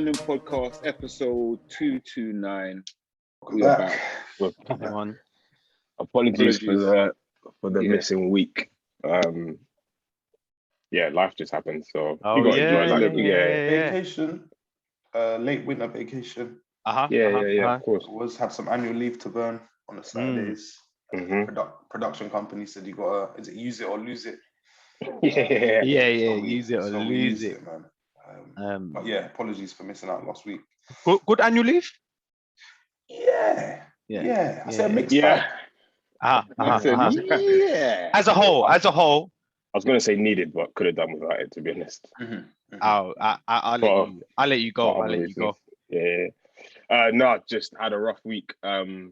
Mandem Podcast, episode 229. We are back. Everyone. Apologies for the missing week. Life just happened, so you got to enjoy life. Vacation, late winter vacation. Of course. Always have some annual leave to burn on the Saturdays. Production company said you gotta, is it use it or lose it? Use it or lose it, man. But yeah, apologies for missing out last week. Good annual leave. I said mixed bag. Yeah. As a whole. I was gonna say needed, but could have done without it, to be honest. I'll let you go. No, just had a rough week. Battling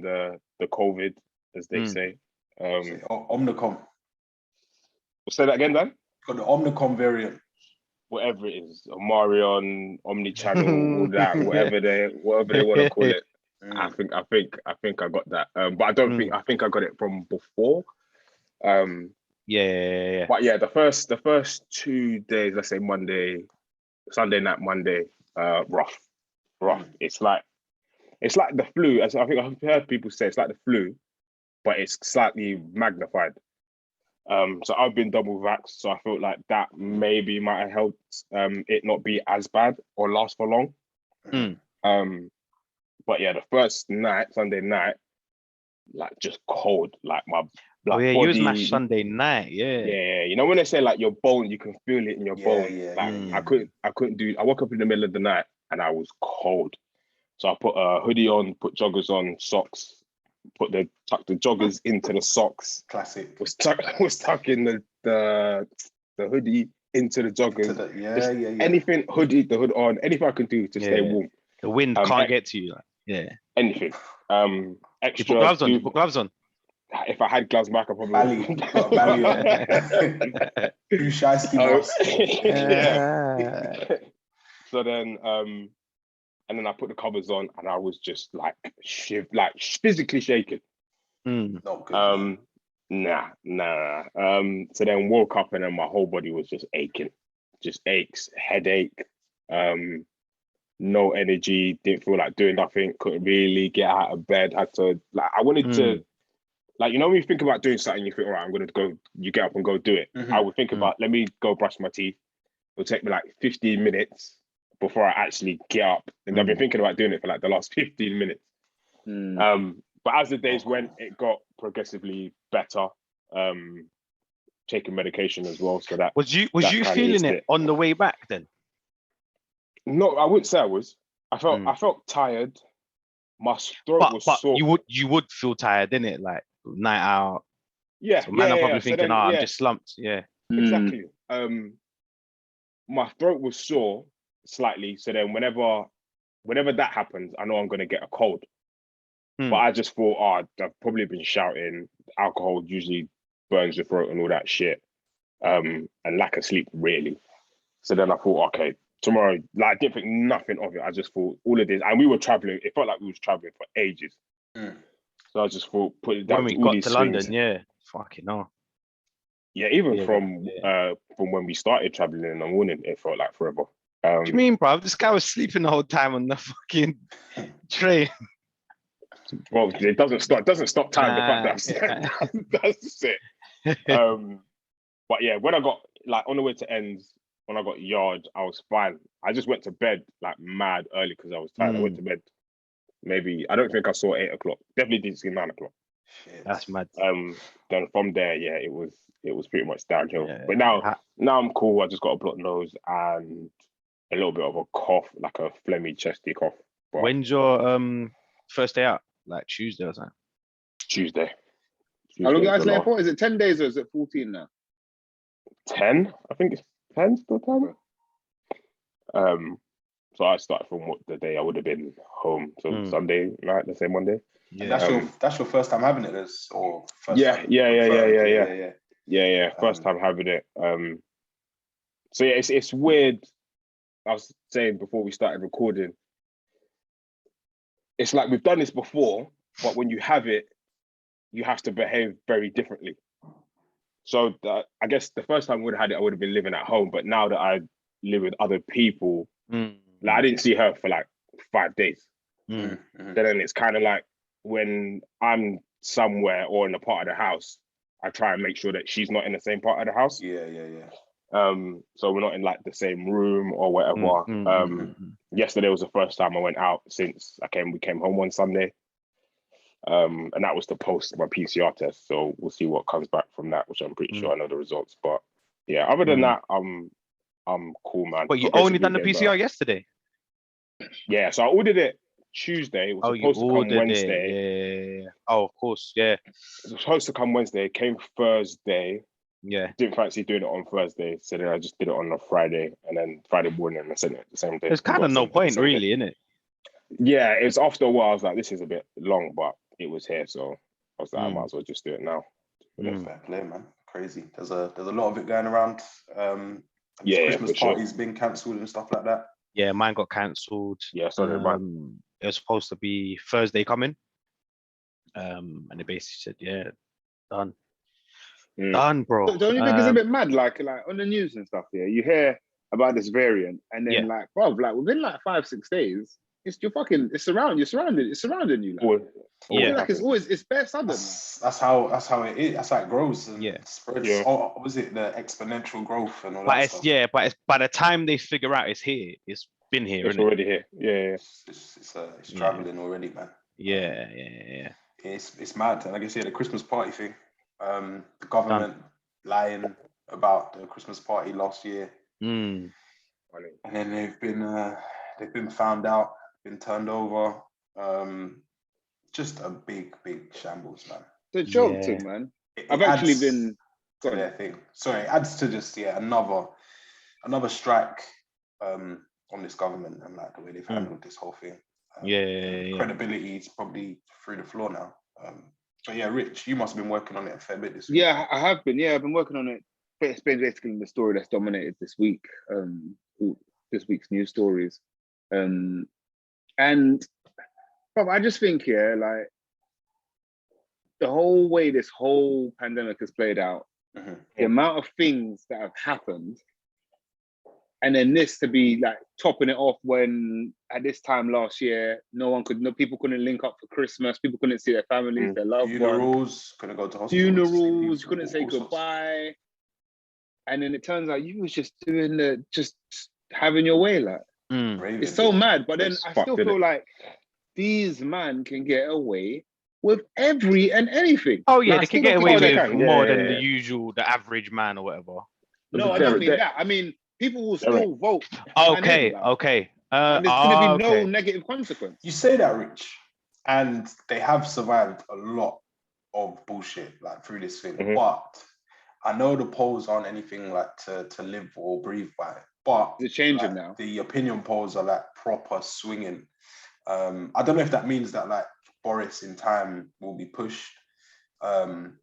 the COVID, as they say. Omnicom. Say that again, Dan? Got the Omnicom variant. Whatever it is, Omarion, Omnichannel, all that, whatever they want to call it. I think I got that. But I don't think I got it from before. But yeah, the first 2 days, let's say Sunday night, Monday, rough. It's like the flu. As I think I've heard people say, it's like the flu, but it's slightly magnified. So I've been double vaxxed, so I felt like that maybe might have helped it not be as bad or last for long. But yeah, the first night, Sunday night, like just cold, like my body. You was match Sunday night, Yeah. You know when they say like your bone, you can feel it in your bone. I couldn't do. I woke up in the middle of the night and I was cold, so I put a hoodie on, put joggers on, socks. Tuck the joggers into the socks. Classic. Was tucking the hoodie into the joggers. Anything, hoodie, the hood on, anything I can do to stay warm. The wind can't get to you. Anything. Extra. You put gloves on. If I had gloves back, I probably Bally on. You shiesty boss. So then, and then I put the covers on, and I was just like physically shaking. Not good. Nah. So then woke up, and then my whole body was just aching, just aches, headache, no energy, didn't feel like doing nothing, couldn't really get out of bed. Had to I wanted to, when you think about doing something, you think, all right, I'm gonna go. You get up and go do it. I would think about, let me go brush my teeth. It'll take me like 15 minutes before I actually get up. And I've been thinking about doing it for like the last 15 minutes. But as the days went, it got progressively better. Taking medication as well. So that was you feeling it on the way back then? No, I wouldn't say I was. I felt tired. My throat was sore. You would feel tired, didn't it? Like night out. Yeah. So man, I'm probably thinking, I'm just slumped. Yeah. Exactly. My throat was sore slightly, so then whenever that happens, I know I'm going to get a cold. But I just thought, I've probably been shouting. Alcohol usually burns your throat and all that shit, and lack of sleep really. So then I thought, okay, tomorrow, I didn't think nothing of it. I just thought all of this, and we were traveling. It felt like we was traveling for ages. So I just thought, put it down. When we got to London, fucking hell. Yeah, even from when we started traveling in the morning, it felt like forever. What do you mean, bro? This guy was sleeping the whole time on the fucking train. Well, it doesn't stop time. The fact that's it. But yeah, when I got on the way to ends, when I got yard, I was fine. I just went to bed like mad early because I was tired. I went to bed. Maybe I don't think I saw 8 o'clock. Definitely didn't see 9 o'clock. Shit. That's mad. Then from there, it was pretty much downhill. But now I'm cool. I just got a blocked nose and a little bit of a cough, like a phlegmy, chesty cough. But when's your first day out? Like Tuesday or something? Tuesday. How long you guys left for? Is it 10 days or is it 14 now? 10? I think it's 10 still 10. So I started from the day I would have been home. So Sunday night, let's say Monday. Yeah. That's your first time having it, or first Yeah. time? First time having it. So yeah, it's weird. I was saying before we started recording, it's like we've done this before, but when you have it, you have to behave very differently. So I guess the first time I would have had it, I would have been living at home. But now that live with other people. Mm. Like I didn't see her for like 5 days. Mm. Then it's kind of like when I'm somewhere or in a part of the house, I try and make sure that she's not in the same part of the house. Yeah. So we're not in like the same room or whatever. Yesterday was the first time I went out since we came home on Sunday. And that was to post my PCR test. So we'll see what comes back from that, which I'm pretty sure I know the results. But yeah, other than that, I'm cool, man. But you only done the PCR yesterday? Yeah, so I ordered it Tuesday. It was supposed to come Wednesday. Yeah. Oh, of course, yeah. It was supposed to come Wednesday. It came Thursday. Yeah. Didn't fancy doing it on Thursday, so then I just did it on a Friday, and then Friday morning I sent it the same day. There's kind of no point, really, isn't it? Yeah, it's after a while. I was like, this is a bit long, but it was here, so I was like, I might as well just do it now. Fair play, man. Crazy. There's a lot of it going around. Christmas parties being cancelled and stuff like that. Yeah, mine got cancelled. Yeah, sorry, man. It was supposed to be Thursday coming. And they basically said, yeah, done. Done, bro. The only thing is a bit mad, like on the news and stuff. Yeah, you hear about this variant, and then like within like 5-6 days, it's surrounding you. Like, it's bare sudden. That's how it is. That's how it grows and spreads. Yeah. Was it the exponential growth and all that stuff? But by the time they figure out it's here, it's been here. It's already here. Yeah. It's traveling already, man. Yeah. It's mad, and I guess the Christmas party thing. The government lying about the Christmas party last year, and then they've been found out, been turned over. Just a big shambles, man. It's a joke thing, man. I've actually been. Sorry, it adds to just another strike on this government and like the way they've handled this whole thing. Credibility is probably through the floor now. But yeah, Rich, you must have been working on it a fair bit this week. Yeah, I have been. Yeah, I've been working on it. It's been basically the story that's dominated this week. This week's news stories. And I just think, like the whole way this whole pandemic has played out, the amount of things that have happened, and then this to be like topping it off when at this time last year, people couldn't link up for Christmas, people couldn't see their families, their loved ones. Couldn't go to hospital. Funerals, you couldn't say goodbye. And then it turns out you was just just having your way, like. It's so mad, but then I still feel like these men can get away with every and anything. Oh yeah, they can get away with more than the average man or whatever. No, I don't mean that. I mean, people will still vote. Okay. And there's going to be no negative consequence. You say that, Rich, and they have survived a lot of bullshit like through this thing. But I know the polls aren't anything like to live or breathe by. But it's changing now. The opinion polls are like proper swinging. I don't know if that means that like Boris in time will be pushed. And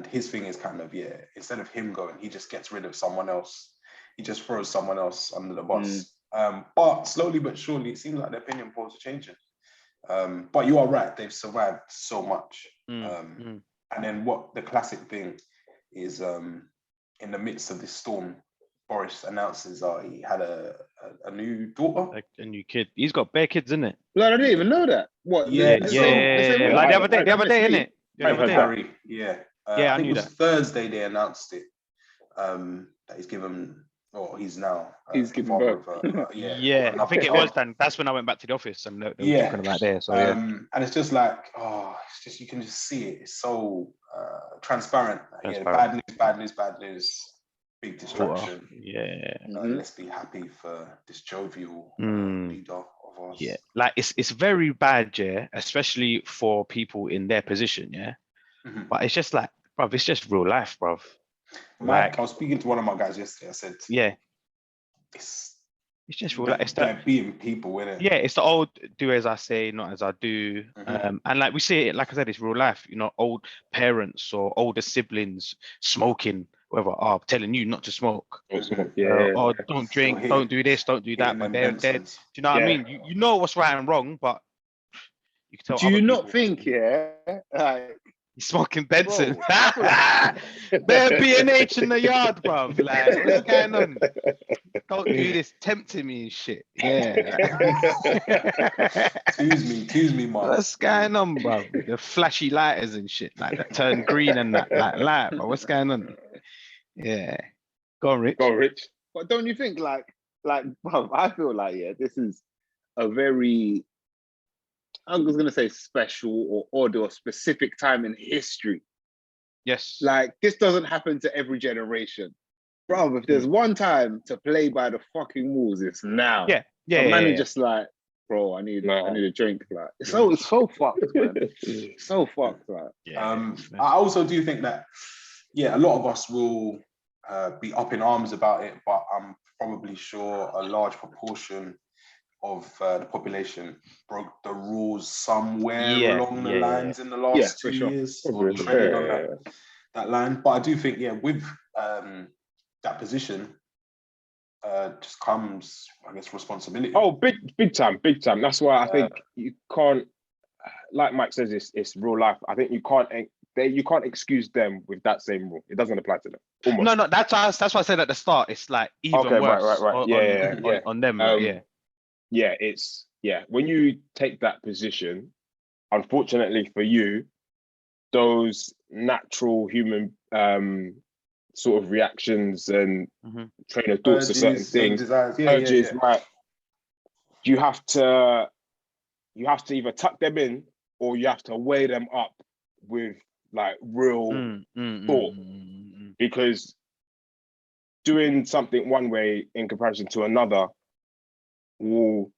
his thing is kind of, instead of him going, he just gets rid of someone else. He just throws someone else under the bus. But slowly but surely, it seems like the opinion polls are changing. But you are right, they've survived so much. And then what the classic thing is, in the midst of this storm, Boris announces he had a new daughter. Like a new kid. He's got bare kids, isn't it? Like, I didn't even know that. What? Yeah. Like the other day, innit? Harry, I think I knew that. Thursday they announced it. That he's given, or he's now. He's given birth. I think it was then. That's when I went back to the office and they were talking about there. So and it's just like, it's just, you can just see it. It's so transparent. Bad news. Big distraction. Let's be happy for this jovial leader of us. Yeah, like it's very bad, especially for people in their position, But it's just like, bruv, it's just real life, bruv. Mike, I was speaking to one of my guys yesterday. I said, it's just real life. It's that being people, innit? Yeah, it's the old do as I say, not as I do. And like we see it, like I said, it's real life. Old parents or older siblings smoking, whatever, are telling you not to smoke. Or don't drink, don't do this, don't do that. But they're dead. Do you know what I mean? You know what's right and wrong, but you can tell. Do you not think, like, He's smoking Benson. Bro, I feel like- Bare B&H in the yard, bruv. Like, what's going on? Don't do this, tempting me and shit. Yeah. Twos me, man. What's going on, bruv? With the flashy lighters and shit, like that turn green and that, like light, bro. What's going on? Yeah. Go on, Rich. Go, Rich. But don't you think bro, I feel like, yeah, this is a very, I was gonna say special or odd or specific time in history. Yes. Like, this doesn't happen to every generation. Bro, if there's one time to play by the fucking rules, it's now. Yeah. Yeah. A man yeah, is just like, bro, I need a drink. Like, it's so fucked, man. It's so fucked, like. yeah. I also do think that, yeah, a lot of us will be up in arms about it, but I'm probably sure a large proportion of the population broke the rules somewhere along the lines in the last 2 years, or treaded on that line. But I do think, yeah, with that position just comes, I guess, responsibility. Oh, big time. That's why I think you can't, like Mike says, it's real life. I think you can't excuse them with that same rule. It doesn't apply to them. Almost. No, that's why I said at the start, it's like even worse. Right. On them. When you take that position, unfortunately for you, those natural human sort of reactions and train of thoughts to certain things, urges, right? You have to either tuck them in or you have to weigh them up with like real thought, because doing something one way in comparison to another can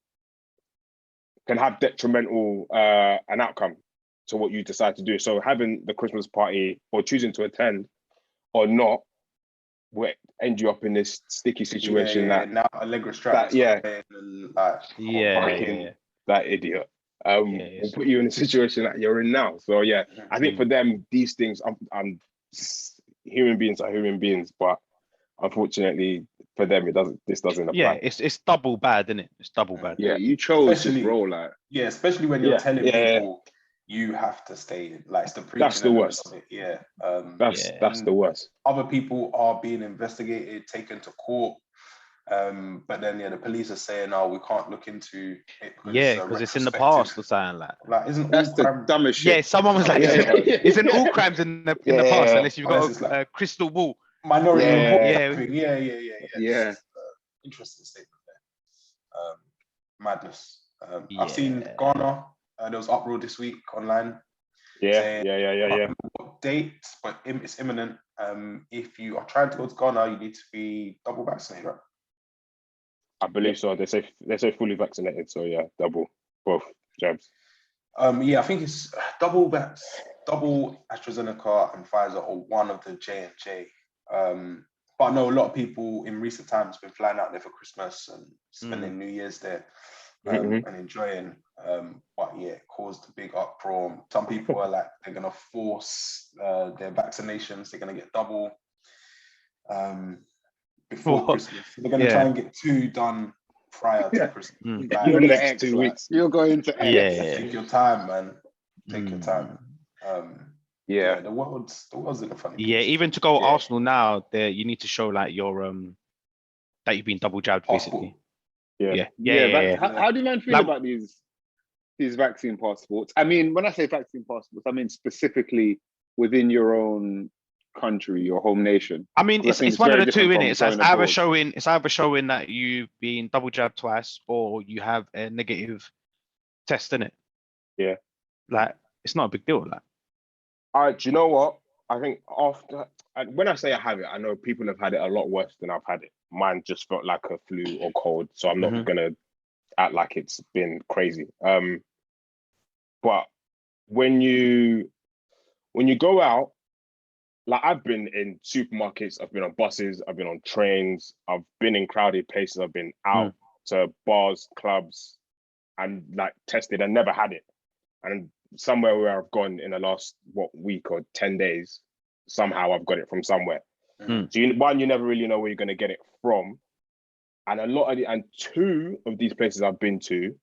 have detrimental an outcome to what you decide to do. So having the Christmas party or choosing to attend or not will end you up in this sticky situation that now Allegra strap that idiot will put you in a situation that you're in now. So yeah, I think for them, these things, human beings are human beings, but unfortunately for them, this doesn't apply. Yeah, it's double bad, isn't it? It's double bad. Yeah, you chose this role, like. Yeah, especially when you're telling people you have to stay. Like, it's the preaching. That's the worst. Yeah. That's the worst. Other people are being investigated, taken to court. But then the police are saying, "Oh, we can't look into it." Because it's in the past or something like. Like, isn't that's the dumbest shit? Yeah, someone was like, "It's in all crimes in the past, unless you've got a crystal ball." Minority report. Yeah. Interesting statement there. Madness. I've seen Ghana. There was uproar this week online. Yeah. What date? But it's imminent. If you are trying to go to Ghana, you need to be double vaccinated, right? I believe so. They say fully vaccinated. So yeah, both jabs. I think it's double AstraZeneca and Pfizer, or one of the J&J. But I know a lot of people in recent times have been flying out there for Christmas and spending New Year's there and enjoying. But yeah, it caused a big uproar. Some people are like, they're going to force their vaccinations. They're going to get double before Christmas. They're going to try and get 2 done prior to Christmas. Like, in the next 2 weeks. You're going to take your time, man. Take your time. The world's in a funny place. Yeah, even to go Arsenal now, you need to show like your that you've been double jabbed, basically. How do you man feel about these vaccine passports? I mean, when I say vaccine passports, I mean specifically within your own country, your home nation. I mean, it's one of the two, innit? It's either showing that you've been double jabbed twice or you have a negative test, innit? Yeah. Like, it's not a big deal, like. Do you know what? I think when I say I have it, I know people have had it a lot worse than I've had it. Mine just felt like a flu or cold, so I'm not gonna act like it's been crazy. But when you go out, like, I've been in supermarkets, I've been on buses, I've been on trains, I've been in crowded places, I've been out to bars, clubs, and like tested and never had it. And somewhere where I've gone in the last week or 10 days, somehow I've got it from somewhere. So you never really know where you're going to get it from, and and 2 of these places I've been to,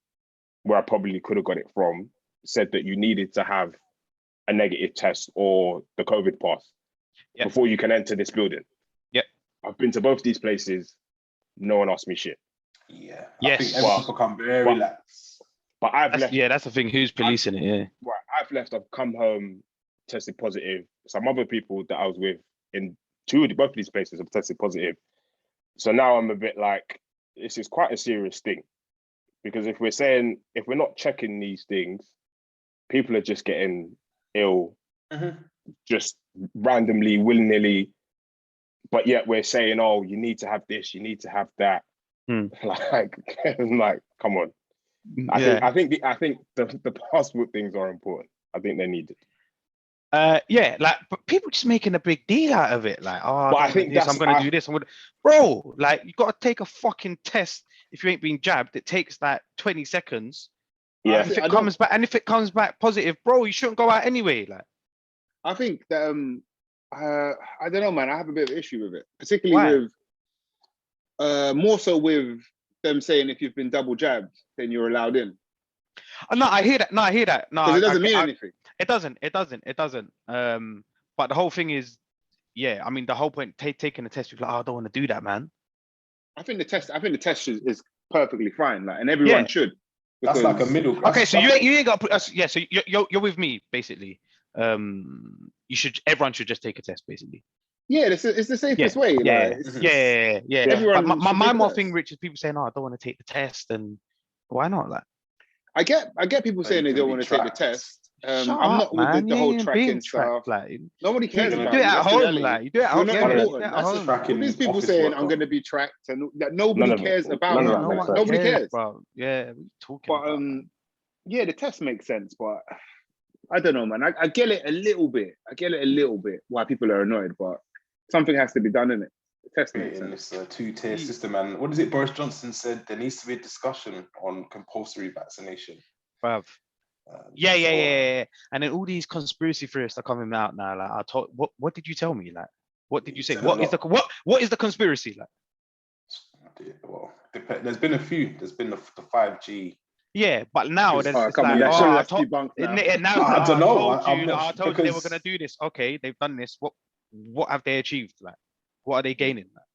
where I probably could have got it from, said that you needed to have a negative test or the COVID pass before you can enter this building. Yep. I've been to both these places. No one asked me shit. Yeah. Yes. I think everyone's become very lax. But I've left. Yeah, that's the thing. Who's policing it? Yeah. Right. I've left. I've come home, tested positive. Some other people that I was with in both of these places have tested positive. So now I'm a bit like, this is quite a serious thing. Because if we're not checking these things, people are just getting ill, just randomly, willy-nilly. But yet we're saying, oh, you need to have this, you need to have that. Like, come on. I think the passport things are important. I think they're needed. But people just making a big deal out of it. Like, oh, but I think I'm gonna do this. Bro, like, you gotta take a fucking test if you ain't been jabbed. It takes like 20 seconds. Yeah. If it comes back positive, bro, you shouldn't go out anyway. Like, I think that I don't know, man. I have a bit of issue with it, particularly with more so with them saying if you've been double jabbed, then you're allowed in. No, I hear that. No, because it doesn't mean anything. It doesn't. But the whole thing is, I mean, the whole point taking the test, people are like, oh, I don't want to do that, man. I think the test is perfectly fine, like, and everyone should. That's like a middle class. Okay, so you ain't got to. So you're with me basically. Everyone should just take a test basically. Yeah, it's the safest way. Yeah. Everyone. But my more thing, Rich, is people saying, "Oh, I don't want to take the test," and why not? Like, I get people saying they don't want to take the test. I'm not with the whole tracking stuff. Like, nobody cares you about do it at home. reality. Like, you do it at home. That's tracking. These people saying I'm going to be tracked and that nobody cares about. Nobody cares. Yeah, we talking. But the test makes sense, but I don't know, man. I get it a little bit. Why people are annoyed, but something has to be done in it. The test makes sense. It's a two-tier system, and what is it? Boris Johnson said there needs to be a discussion on compulsory vaccination. Bruv. Yeah. And then all these conspiracy theorists are coming out now. Like, what did you tell me? Like, what did you say? What is the conspiracy like? Well, there's been a few. There's been the 5G. Yeah, but now there's I don't know. I told you they were gonna do this. Okay, they've done this. What have they achieved? Like, what are they gaining? Like?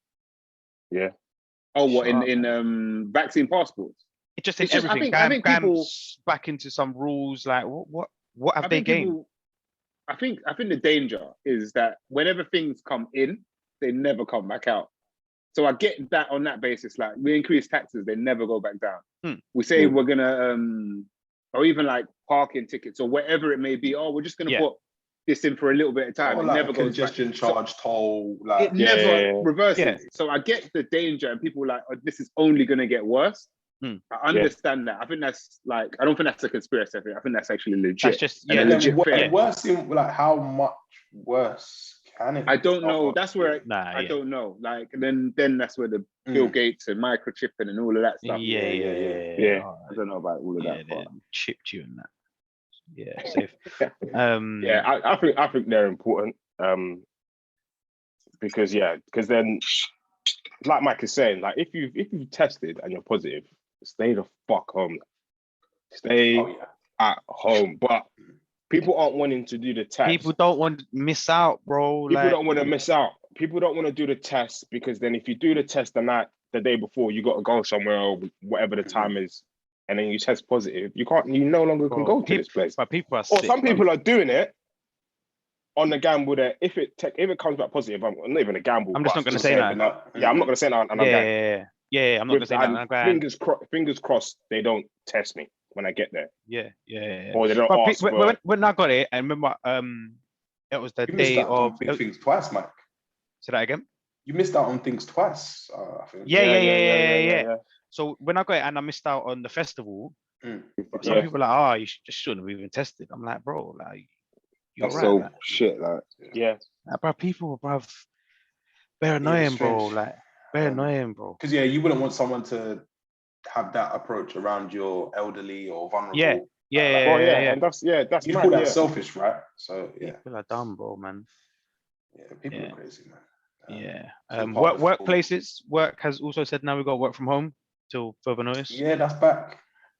Yeah. Oh, what in vaccine passports? It's just in everything. I think people back into some rules. Like, what have they gained? I think the danger is that whenever things come in, they never come back out. So I get that on that basis. Like, we increase taxes, they never go back down. We say we're gonna, or even like parking tickets or whatever it may be. Oh, we're just gonna put this in for a little bit of time. It like never goes congestion charge, toll. Like, it never reverses. So I get the danger, and people are like, oh, this is only gonna get worse. I understand that. I think that's like, I don't think that's a conspiracy. I think that's actually legit. That's just worse. Like, how much worse can it? I don't know. That's where I don't know. Like, then that's where the Bill Gates and microchipping and all of that stuff. Yeah. I don't know about all of that. But chipped you in that. Yeah, safe. I think they're important. Because then, like Mike is saying, like, if you've tested and you're positive, stay the fuck home. Stay at home. But people aren't wanting to do the test. People don't want to miss out, bro. People don't want to miss out. People don't want to do the test because then if you do the test the day before, you got to go somewhere or whatever the time is, and then you test positive, you no longer can go to this place. But people are sick, some people are doing it on the gamble that if it comes back positive, I'm not even a gamble. I'm just not going to say that. I'm not going to say that. I'm not going to say that. Fingers crossed they don't test me when I get there. Yeah. Or they don't ask when I got it, I remember it was the day of things twice, Mike. Say that again. You missed out on things twice, I think. Yeah. So when I got it and I missed out on the festival, some people are like, you shouldn't have even tested. I'm like, bro, like, that's right, so like, shit, like, bro, people, bro, very annoying, bro. Like, very annoying, bro. Because you wouldn't want someone to have that approach around your elderly or vulnerable. And that's you call that selfish, right? So people are dumb, bro, man. Yeah, people are crazy, man. Workplaces, work has also said now we've got to work from home till further notice. Yeah, that's back.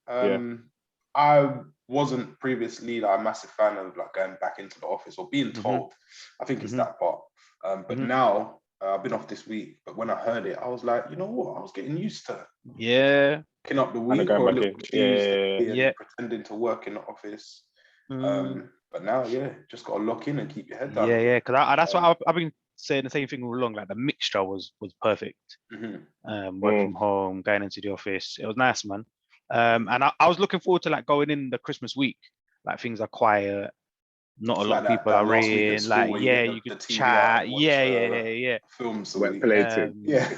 I wasn't previously like a massive fan of like going back into the office or being told. I think it's that part. But now I've been off this week. But when I heard it, I was like, you know what? I was getting used to picking up the week or a little Tuesday and pretending to work in the office. But now, just got to lock in and keep your head down. Yeah. Because that's what I've been saying the same thing all along. Like the mixture was perfect. Work from home, going into the office. It was nice, man. And I was looking forward to like going in the Christmas week. Like things are quiet. Not a lot of people are in. Like, you could chat. Yeah. Films. Wet-plated. Yeah.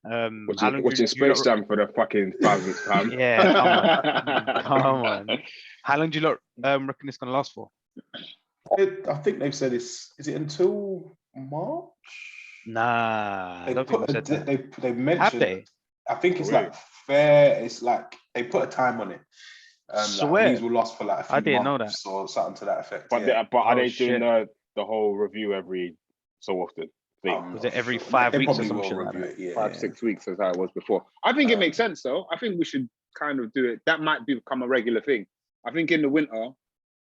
Watching Space Jam for the fucking 1000th time. Yeah, come on. How long do you reckon it's gonna last for? I think they've said is it until March? Nah, I don't think they mentioned. Have they? I think it's like fair. It's like they put a time on it. Like, these will last for like a few didn't know months that. or something to that effect. But are they doing the whole review every so often? Was it every 5 weeks or something like that? It, 5-6 weeks as how it was before. I think it makes sense though. I think we should kind of do it. That might become a regular thing. I think in the winter,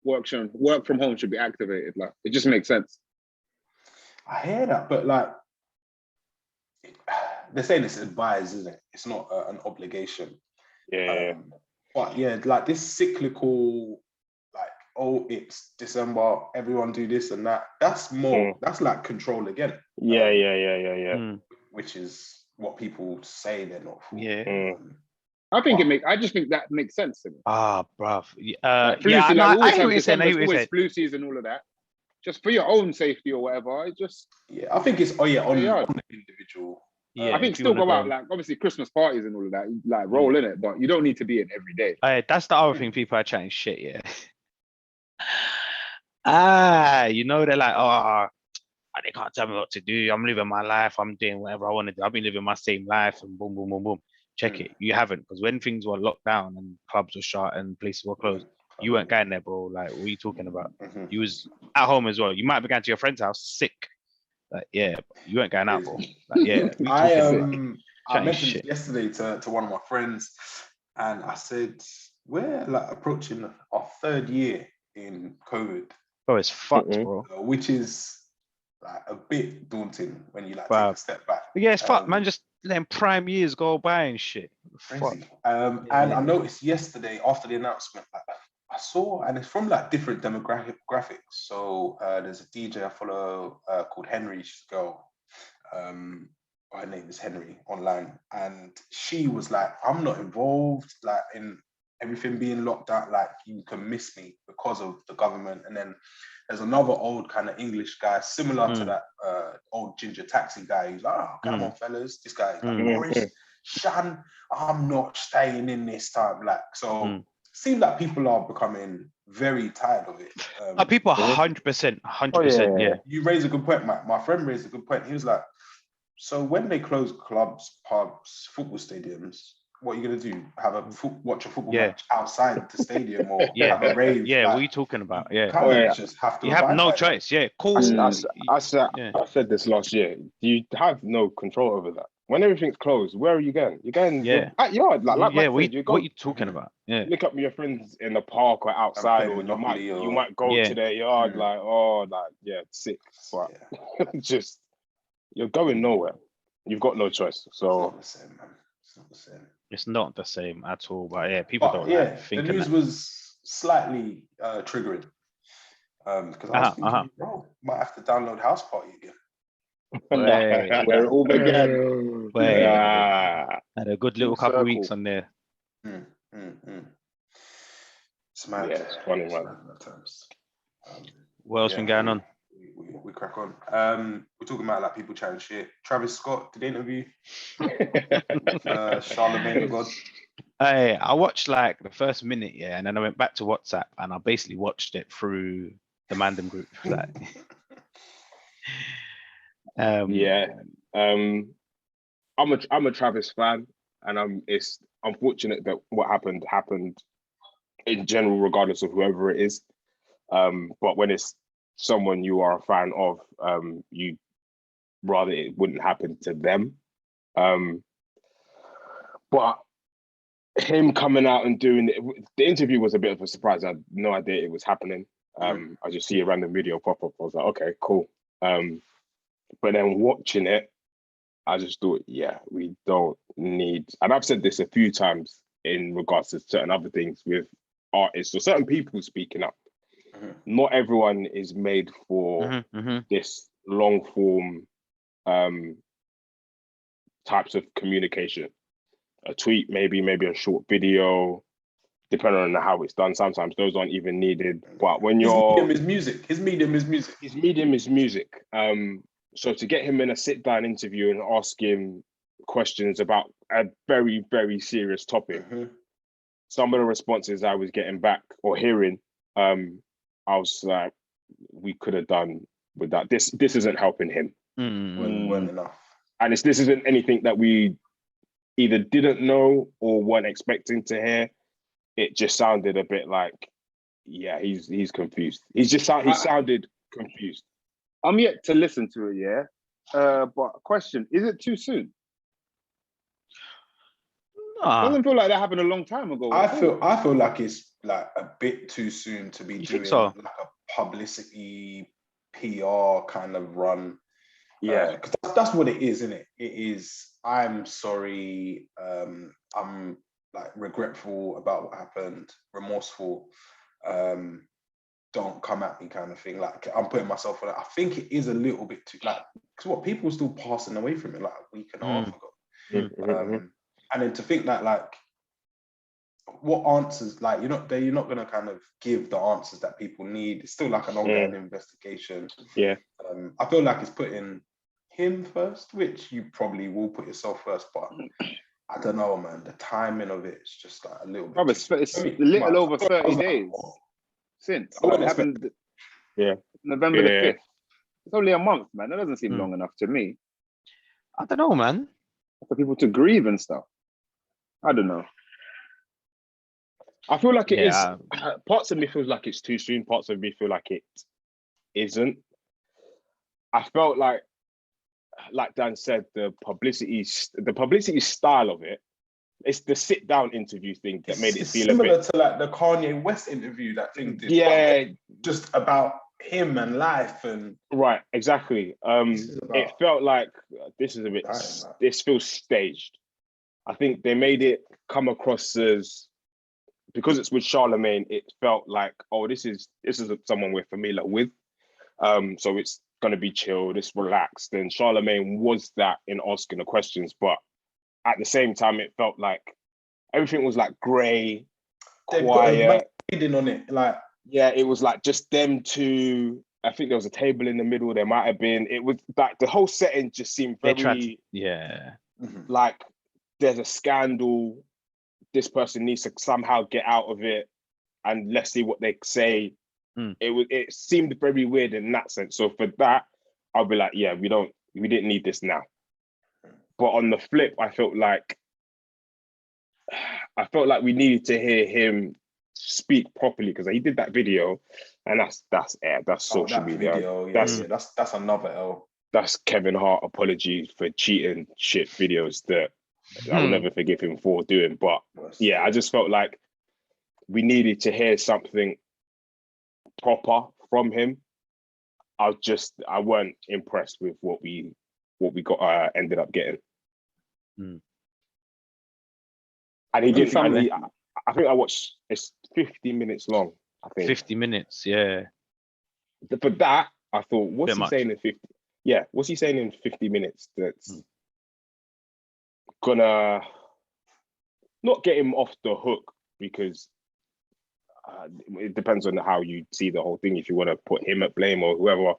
work from home should be activated. Like it just makes sense. I hear that, but like they're saying it's advised, isn't it? It's not an obligation. But like this cyclical, like, it's December, everyone do this and that. That's more, that's like control again. Yeah. Which is what people say they're not for. I just think that makes sense to me. Bruv. I hear what you're saying. Always flu season, all of that. Just for your own safety or whatever. It just. Yeah, I think it's on the individual. I think still go out, like obviously Christmas parties and all of that, like roll in it, but you don't need to be in every day. That's the other thing, people are chatting shit, you know, they're like, they can't tell me what to do. I'm living my life. I'm doing whatever I want to do. I've been living my same life and boom, boom, boom, boom. Check it. You haven't, because when things were locked down and clubs were shut and places were closed, you weren't going there, bro. Like, what are you talking about? You was at home as well. You might have gone to your friend's house sick. Like, you weren't going out, bro. Like, I mentioned yesterday to one of my friends, and I said, we're like approaching our 3rd year in COVID. Bro, it's fucked, bro. Which is like a bit daunting when you like take a step back. Yeah, it's fucked, man. Just letting prime years go by and shit. Crazy. And I noticed yesterday after the announcement, I saw, and it's from like different demographics. So there's a DJ I follow called Henry. She's a girl. Her name is Henry online, and she was like, "I'm not involved like in everything being locked out. Like you can miss me because of the government." And then there's another old kind of English guy, similar to that old ginger taxi guy. He's like, "Oh, come on, fellas, this guy is like, Boris, Shan, I'm not staying in this time." Like so. Seems like people are becoming very tired of it. People 100%. Yeah. You raise a good point, Matt. My friend raised a good point. He was like, so when they close clubs, pubs, football stadiums, what are you going to do? Watch a football match outside the stadium or have a rave? Yeah, what are you talking about? Yeah. Just have to. You have no choice. Yeah, cool. I said this last year. You have no control over that. When everything's closed, where are you going? You're going at yard. Like what are you talking about? Yeah. Link up with your friends in the park or outside, or you might go to their yard, sick. But just you're going nowhere. You've got no choice. So it's not the same, man. It's not the same. It's not the same at all. But people don't like thinking. The news was slightly triggering. Because I was thinking, bro, might have to download House Party again. Where it all began. Had a good little couple of weeks on there. It's mad. Yeah, it's funny, man. What else been going on? We crack on. We're talking about like people chatting shit. Travis Scott did the interview. Charlemagne the God. I watched like the first minute, and then I went back to WhatsApp and I basically watched it through the Mandem group. I'm a Travis fan, and it's unfortunate that what happened in general, regardless of whoever it is. But when it's someone you are a fan of, you rather it wouldn't happen to them. But him coming out and doing it, the interview was a bit of a surprise. I had no idea it was happening. I just see a random video pop up. I was like, okay, cool. But then watching it, I just thought, yeah, we don't need, and I've said this a few times in regards to certain other things with artists or certain people speaking up. Not everyone is made for this long form types of communication. A tweet, maybe a short video, depending on how it's done. Sometimes those aren't even needed. But when his medium is music. His medium is music. So to get him in a sit-down interview and ask him questions about a very, very serious topic, some of the responses I was getting back or hearing, I was like, we could have done with that. This isn't helping him. Weren't enough. And this isn't anything that we either didn't know or weren't expecting to hear. It just sounded a bit like, yeah, he's confused. He sounded confused. I'm yet to listen to it, yeah. But question, is it too soon? Nah. Doesn't feel like that happened a long time ago. I feel like it's like a bit too soon to be doing like a publicity PR kind of run. Yeah, because that's what it is, isn't it? It is, I'm sorry, I'm like regretful about what happened, remorseful, don't come at me kind of thing. Like, I'm putting myself on it. I think it is a little bit too, like, because what, people are still passing away from it like a week and a half ago. And then to think that, like, what answers, like, you're not gonna kind of give the answers that people need. It's still like an ongoing investigation. Yeah. I feel like it's putting him first, which you probably will put yourself first, but I don't know, man. The timing of it is just like a little bit. It's a little over 30 days since. Like, it happened. November the 5th. It's only a month, man. That doesn't seem long enough to me. I don't know, man. For people to grieve and stuff. I don't know. I feel like it is. Parts of me feels like it's too soon. Parts of me feel like it isn't. I felt like Dan said, the publicity style of it, it's the sit down interview thing that made it feel similar to like the Kanye West interview that thing did. Yeah, just about him and life and right, exactly. It felt like this is a bit. This feels staged. I think they made it come across as, because it's with Charlemagne, it felt like, oh, this is someone we're familiar with. So it's gonna be chilled, it's relaxed. And Charlemagne was that in asking the questions, but at the same time, it felt like everything was like grey, quiet. Reading on it, like, yeah, it was like just them two. I think there was a table in the middle. There might have been. It was like the whole setting just seemed very like there's a scandal. This person needs to somehow get out of it, and let's see what they say. It seemed very weird in that sense. So for that, I'll be like, yeah, we didn't need this now. But on the flip, I felt like we needed to hear him speak properly, because he did that video, and that's social media. Video, that's another L. That's Kevin Hart apology for cheating shit videos that I will never forgive him for doing. But yeah, I just felt like we needed to hear something proper from him. I weren't impressed with what we got ended up getting. And he didn't. I think I watched. It's 50 minutes long. I think 50 minutes. Yeah. For that, I thought, what's he saying in 50? Yeah, what's he saying in 50 minutes that's gonna not get him off the hook, because it depends on how you see the whole thing, if you want to put him at blame or whoever.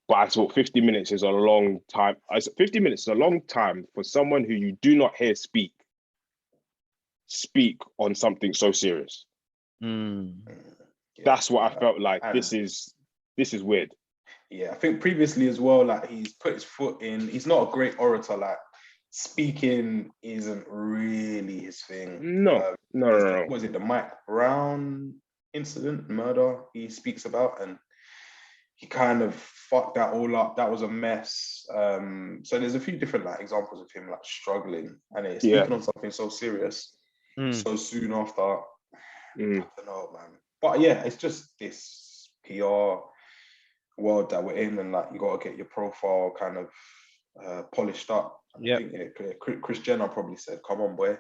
But I thought 50 minutes is a long time. 50 minutes is a long time for someone who you do not hear speak on something so serious. That's what I felt like. This is weird. Yeah, I think previously as well, like, he's put his foot in. He's not a great orator. Like, speaking isn't really his thing. No. Was it the Mike Brown incident, murder he speaks about? And he kind of fucked that all up. That was a mess. So there's a few different like examples of him like struggling, and it's speaking on something so serious. so soon after. I don't know, man. But yeah, it's just this PR world that we're in, and like you got to get your profile kind of polished up. Yeah. I think Chris Jenner probably said, "Come on, boy."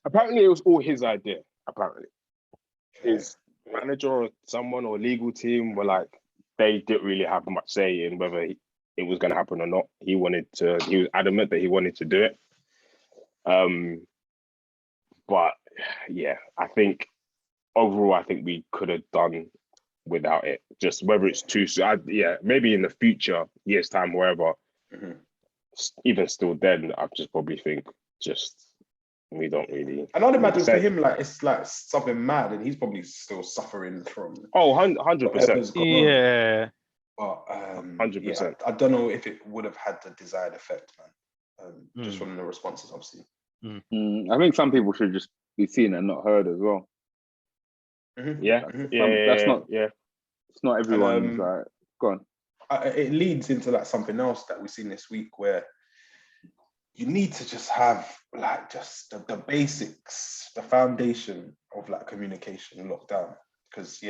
Apparently, it was all his idea. Apparently, his manager or someone or legal team were like, they didn't really have much say in whether it was going to happen or not. He was adamant that he wanted to do it. But yeah, I think overall, I think we could have done without it. Just whether it's too soon, maybe in the future, years time, wherever. Even still, then I just probably think we don't really. And I'd imagine for him, like it's like something mad, and he's probably still suffering from. 100%. Yeah. But 100%. I don't know if it would have had the desired effect, man. Just from the responses, obviously. I think some people should just be seen and not heard as well. That's not. Yeah, it's not everyone's like gone. It leads into like something else that we've seen this week, where you need to just have like just the basics, the foundation of like communication locked down. Because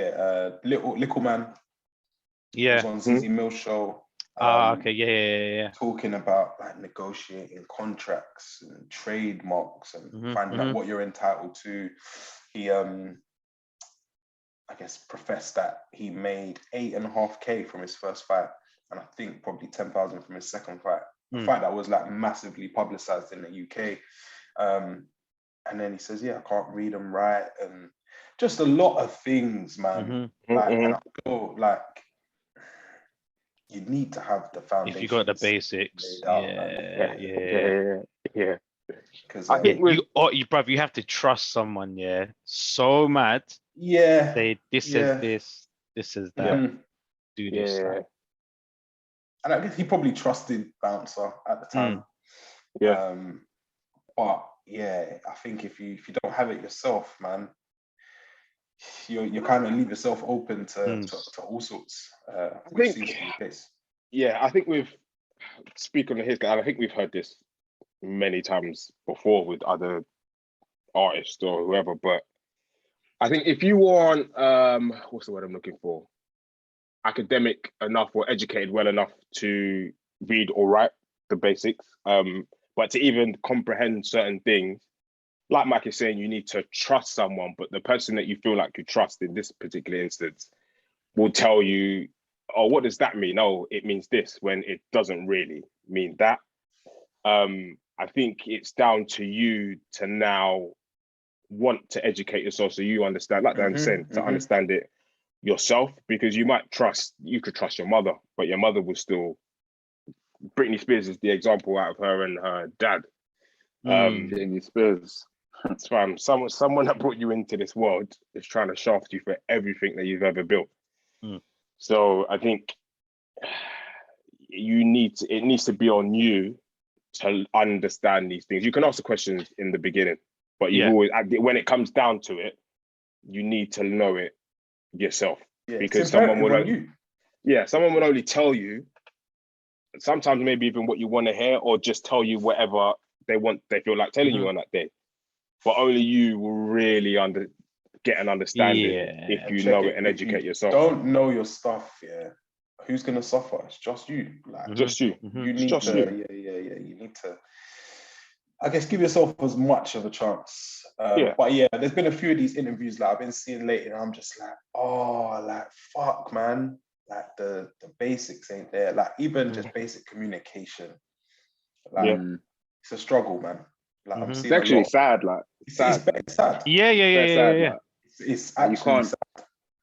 little man, was on ZZ Mill's show. Talking about like negotiating contracts and trademarks and finding out what you're entitled to. He I guess professed that he made $8,500 from his first fight, and I think probably 10,000 from his second fight. A fight that was like massively publicized in the UK. And then he says, I can't read and write, and just a lot of things, man. And I feel like you need to have the foundation. If you got the basics, Because I think you have to trust someone. So mad. Say this is this is that. Do this. And I guess he probably trusted Bouncer at the time. But I think if you don't have it yourself, man, you kind of leave yourself open to all sorts. Which seems to be the case. I think speaking of his guy, I think we've heard this many times before with other artists or whoever, but I think if you aren't what's the word I'm looking for? Academic enough or educated well enough to read or write the basics, but to even comprehend certain things, like Mike is saying, you need to trust someone, but the person that you feel like you trust in this particular instance will tell you, oh, what does that mean? Oh, it means this, when it doesn't really mean that. I think it's down to you to now want to educate yourself so you understand, like I'm saying, to understand it yourself, because you could trust your mother, but your mother was still, Britney Spears is the example out of her and her dad. Britney Spears. That's fine. Someone that brought you into this world is trying to shaft you for everything that you've ever built. So I think it needs to be on you to understand these things. You can ask the questions in the beginning, but you always, when it comes down to it, you need to know it yourself, because someone will only tell you sometimes maybe even what you want to hear, or just tell you whatever they feel like telling you on that day, but only you will really get an understanding if you know it and educate yourself. Don't know your stuff, who's gonna suffer? It's just you. Just you. You need to you need to, I guess, give yourself as much of a chance. But there's been a few of these interviews like I've been seeing lately, and I'm just like, fuck, man. Like the basics ain't there. Like even just basic communication. Like it's a struggle, man. Like I'm seeing it's actually sad. Like it's sad. Yeah. It's actually sad.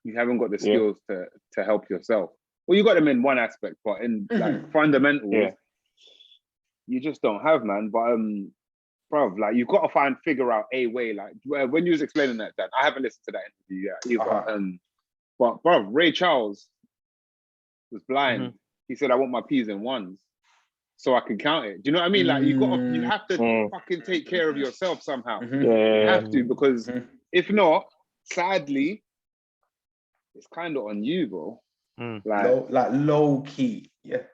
You haven't got the skills to help yourself. Well, you got them in one aspect, but in like fundamentals, you just don't have, man. But bruv, like you've got to figure out a way. Like when you was explaining that, Dan, I haven't listened to that interview yet either. But bruv, Ray Charles was blind. He said, "I want my P's and ones so I can count it." Do you know what I mean? Like you have to fucking take care of yourself somehow. You have to, because if not, sadly, it's kind of on you, bro. Like low key, and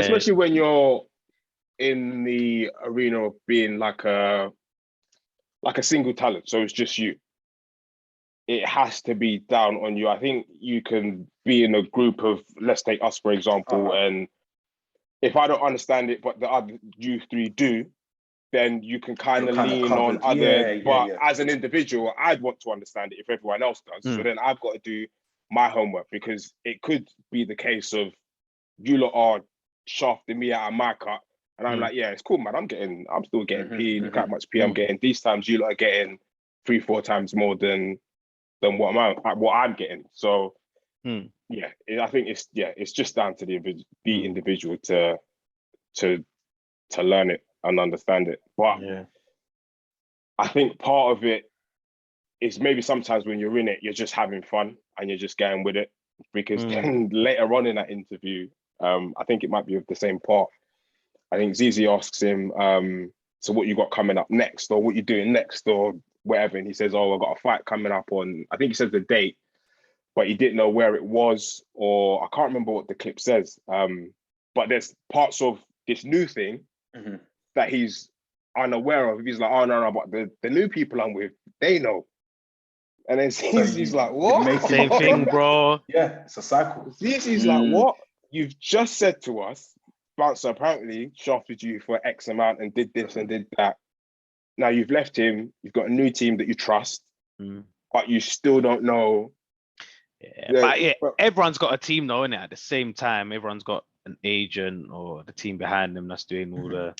especially when you're in the arena of being like a single talent. So it's just you. It has to be down on you. I think you can be in a group of, let's take us for example, and if I don't understand it, but the other you three do, then you can kind of lean on other. But as an individual, I'd want to understand it if everyone else does. So then I've got to do my homework, because it could be the case of you lot are shafting me out of my cut, and I'm like, yeah, it's cool, man. I'm still getting P. Look how much P I'm getting. These times you lot are getting 3-4 times more than what I'm getting. So yeah, I think it's just down to the individual to learn it and understand it. But I think part of it is maybe sometimes when you're in it, you're just having fun and you're just going with it, because then later on in that interview, I think it might be of the same part. I think Zizi asks him, so what you got coming up next, or what you doing next, or whatever, and he says, oh, I've got a fight coming up on, I think he says the date, but he didn't know where it was, or I can't remember what the clip says. But there's parts of this new thing that he's unaware of. He's like, oh no, but the new people I'm with, they know. And then he's like, what? Same thing, bro. Yeah, it's a cycle. He's like, what? You've just said to us, Bouncer apparently shafted you for X amount and did this and did that. Now you've left him, you've got a new team that you trust, but you still don't know. But everyone's got a team though, innit? At the same time, everyone's got an agent or the team behind them that's doing all the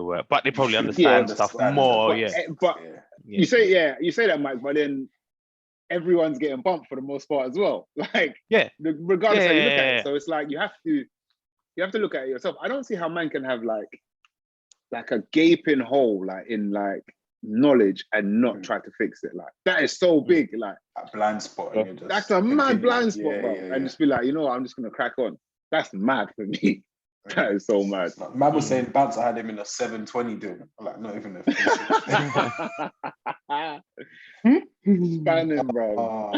work. But they probably understand stuff more. But you say that, Mike, but then everyone's getting bumped for the most part as well. Like, regardless how you look at it. So it's like you have to look at it yourself. I don't see how man can have like a gaping hole in knowledge and not try to fix it. Like, that is so big. Like, a blind spot. That's a mad blind spot, bro. And just be like, you know what, I'm just gonna crack on. That's mad for me. That is so mad. Man was saying Bouncer had him in a 720 deal. Like, not even a spanning, bro.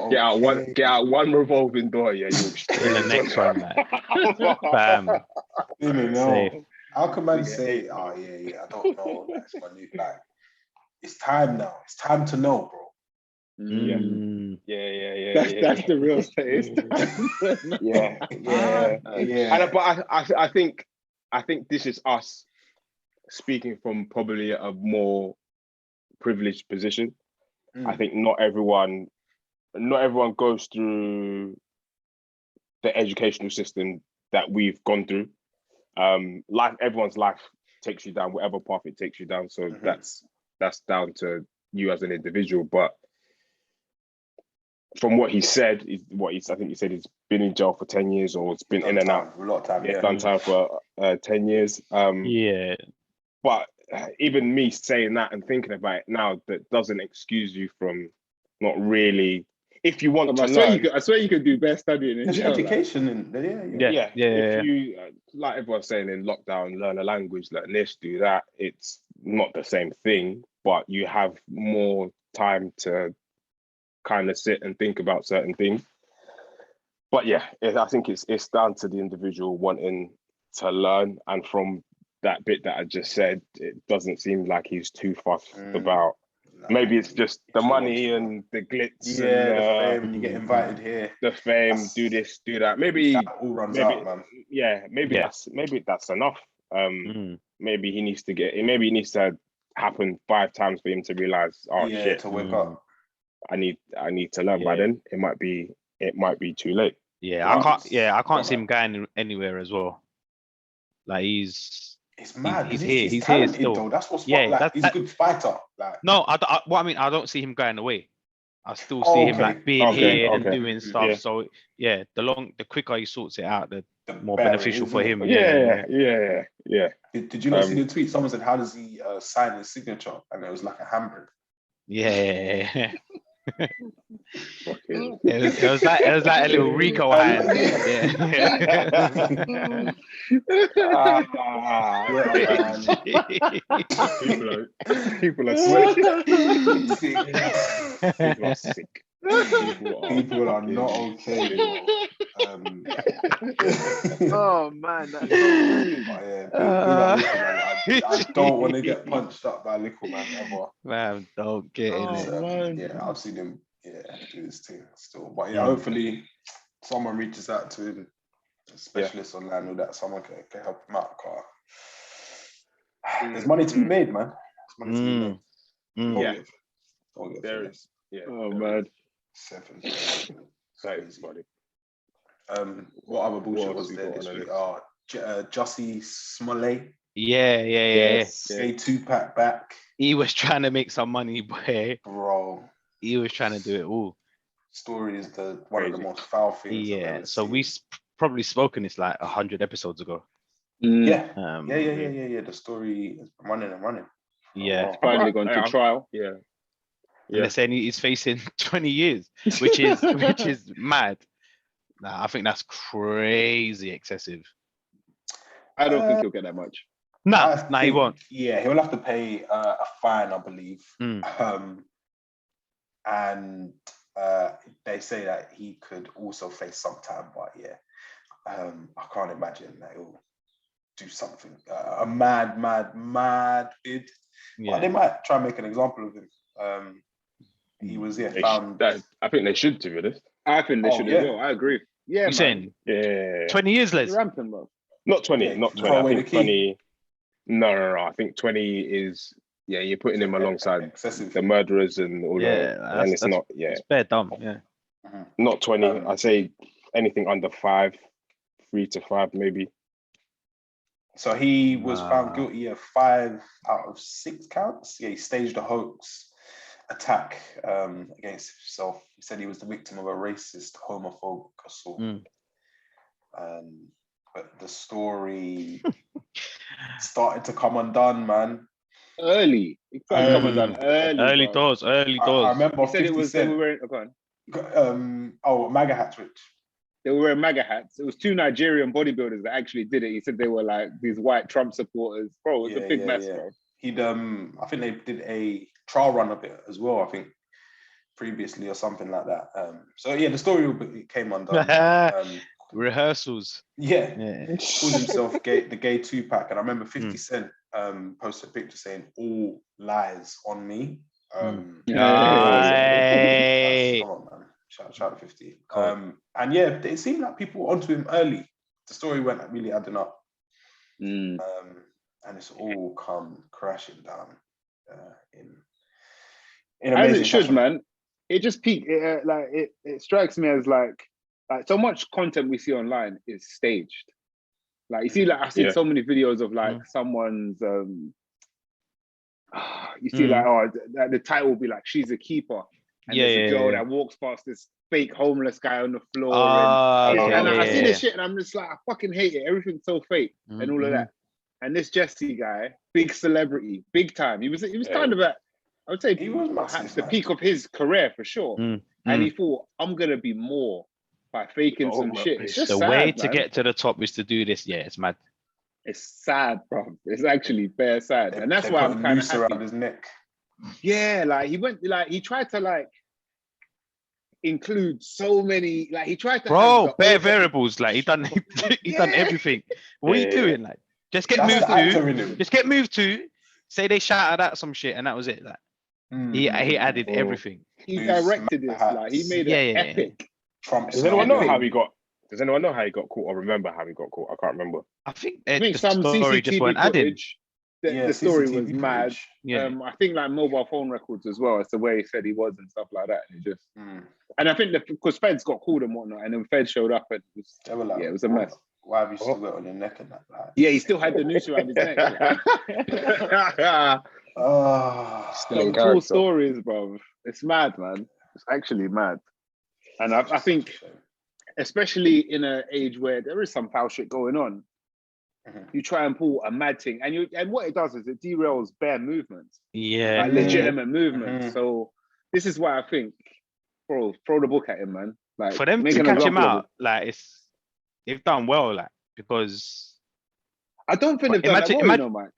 Get out one revolving door, yeah. In the next one, man. Bam. How can man say, oh yeah, I don't know. That's my new, like, it's time now. It's time to know, bro. Yeah. That's the real stage. But I think this is us speaking from probably a more privileged position. I think not everyone goes through the educational system that we've gone through. Everyone's life takes you down whatever path it takes you down. So that's down to you as an individual. But from what he said, I think he said he's been in jail for 10 years, or it's been in and out. A lot of time. Yeah, done time for 10 years. But even me saying that and thinking about it now, that doesn't excuse you from not really. If you want to learn, I swear you could do best studying in jail. Education, If you, like everyone's saying in lockdown, learn a language, learn this, do that. It's not the same thing, but you have more time to kind of sit and think about certain things. But yeah, I think it's down to the individual wanting to learn. And from that bit that I just said, it doesn't seem like he's too fussed about. Maybe it's just the money and the glitz. Yeah, the fame. You get invited here. The fame. Do this, do that. Maybe that all runs out, man. Yeah, maybe that's enough. Maybe he needs to happen 5 times for him to realize, shit, to wake up. I need to learn. By then, it might be too late. I can't see him going anywhere as well. Like, it's mad. He's here. He's here still. Though. That's what's he's a good fighter. Like, no, I don't see him going away. I still see him like being here and doing stuff. Yeah. So the quicker he sorts it out, the more beneficial for him. Yeah. Did you not see the tweet? Someone said, "How does he sign his signature?" And it was like a handbrake. Yeah. It was like a little Rico hand. People are sick. People are not okay. Oh man, that's so funny. Yeah, big up Little Man. I don't want to get punched up by Little Man ever. Man, don't get in it. Man. Yeah, I've seen him. Yeah, do his thing still. But yeah, hopefully someone reaches out to him, a specialist online, or that someone can help him out. There's money to be made, man. There's money to be made. Don't get There is. Yeah. Oh man. 7. That is funny. What other bullshit was there this week? Jussie Smollett. Yeah. A 2-pack back. He was trying to make some money, boy. Bro. He was trying to do it all. Story is one of the most foul things. Yeah. So we probably spoken this like 100 episodes ago. Yeah. The story is running and running. Yeah. It's finally gone to trial. Yeah. And they're saying he's facing 20 years, which is mad. Nah, I think that's crazy excessive. I don't think he'll get that much. Nah, he won't. Yeah, he'll have to pay a fine, I believe. And they say that he could also face some time, but I can't imagine that he'll do something a mad bid. Yeah. But they might try and make an example of him. He was found. I think they should, to be honest. I think they should as well. I agree. Yeah, you're saying 20 years, Les? Ramping, bro. Not 20. Not 20. I think 20. No. I think 20 is. Yeah, you're putting him alongside excessive. The murderers and all that. And it's not. Yeah, it's bare dumb. Yeah. Not 20. I say anything under 5, 3 to 5 maybe. So he was found guilty of 5 out of 6 counts. Yeah, he staged a hoax attack against himself. He said he was the victim of a racist, homophobic assault. But the story started to come undone, man. Early doors. I remember he said it was they were wearing MAGA hats, Rich. They were wearing MAGA hats. It was 2 Nigerian bodybuilders that actually did it. He said they were like these white Trump supporters. Bro, it was a big mess, bro. He'd I think they did a trial run of it as well, I think previously or something like that. So yeah, the story came undone. Rehearsals. Called himself the gay 2-pack, and I remember 50 Cent posted a picture saying all lies on me. Come on, man. Shout out to 50. And yeah, it seemed like people were onto him early. The story went really adding up. And it's all come crashing down in as it should, man. It just peaked. It strikes me as like so much content we see online is staged. Like you see, like I've seen so many videos of like someone's you see like the title will be like she's a keeper, and there's a girl that walks past this fake homeless guy on the floor, and I see this shit and I'm just like, I fucking hate it. Everything's so fake and all of that. And this Jesse guy, big celebrity, big time. He was kind of I would say he was perhaps the peak of his career for sure. And he thought, I'm gonna be more by faking some shit. It's just the sad, way man. to get to the top is to do this. Yeah, it's mad. It's sad, bro. It's actually bare sad, and that's why I'm kind of happy. Around his neck. Yeah, like he tried to include so many. Like he tried to. Bare variables. Like he done everything. What are you doing? Like just get moved to. Just get moved to. Say they shouted at some shit, and that was it. Like he added everything. He directed this. Like he made it epic. Does anyone know how he got? Does anyone know how he got caught or remember how he got caught? I can't remember. I think some story CCTV just weren't added. The story was mad. Yeah. I think like mobile phone records as well as the way he said he was and stuff like that. And it just, and I think because feds got called and whatnot, and then feds showed up and it was a mess. Why have you still got on your neck and that? Like? Yeah, he still had the noose around his neck. Some cool stories, bro. It's mad, man. It's actually mad. And I think, especially in an age where there is some foul shit going on, you try and pull a mad thing, and what it does is it derails bare movements, like legitimate movements. So this is why I think, bro, throw the book at him, man. Like for them to catch him out, like they've done well, like because I don't think they've done that well, you know, Mike.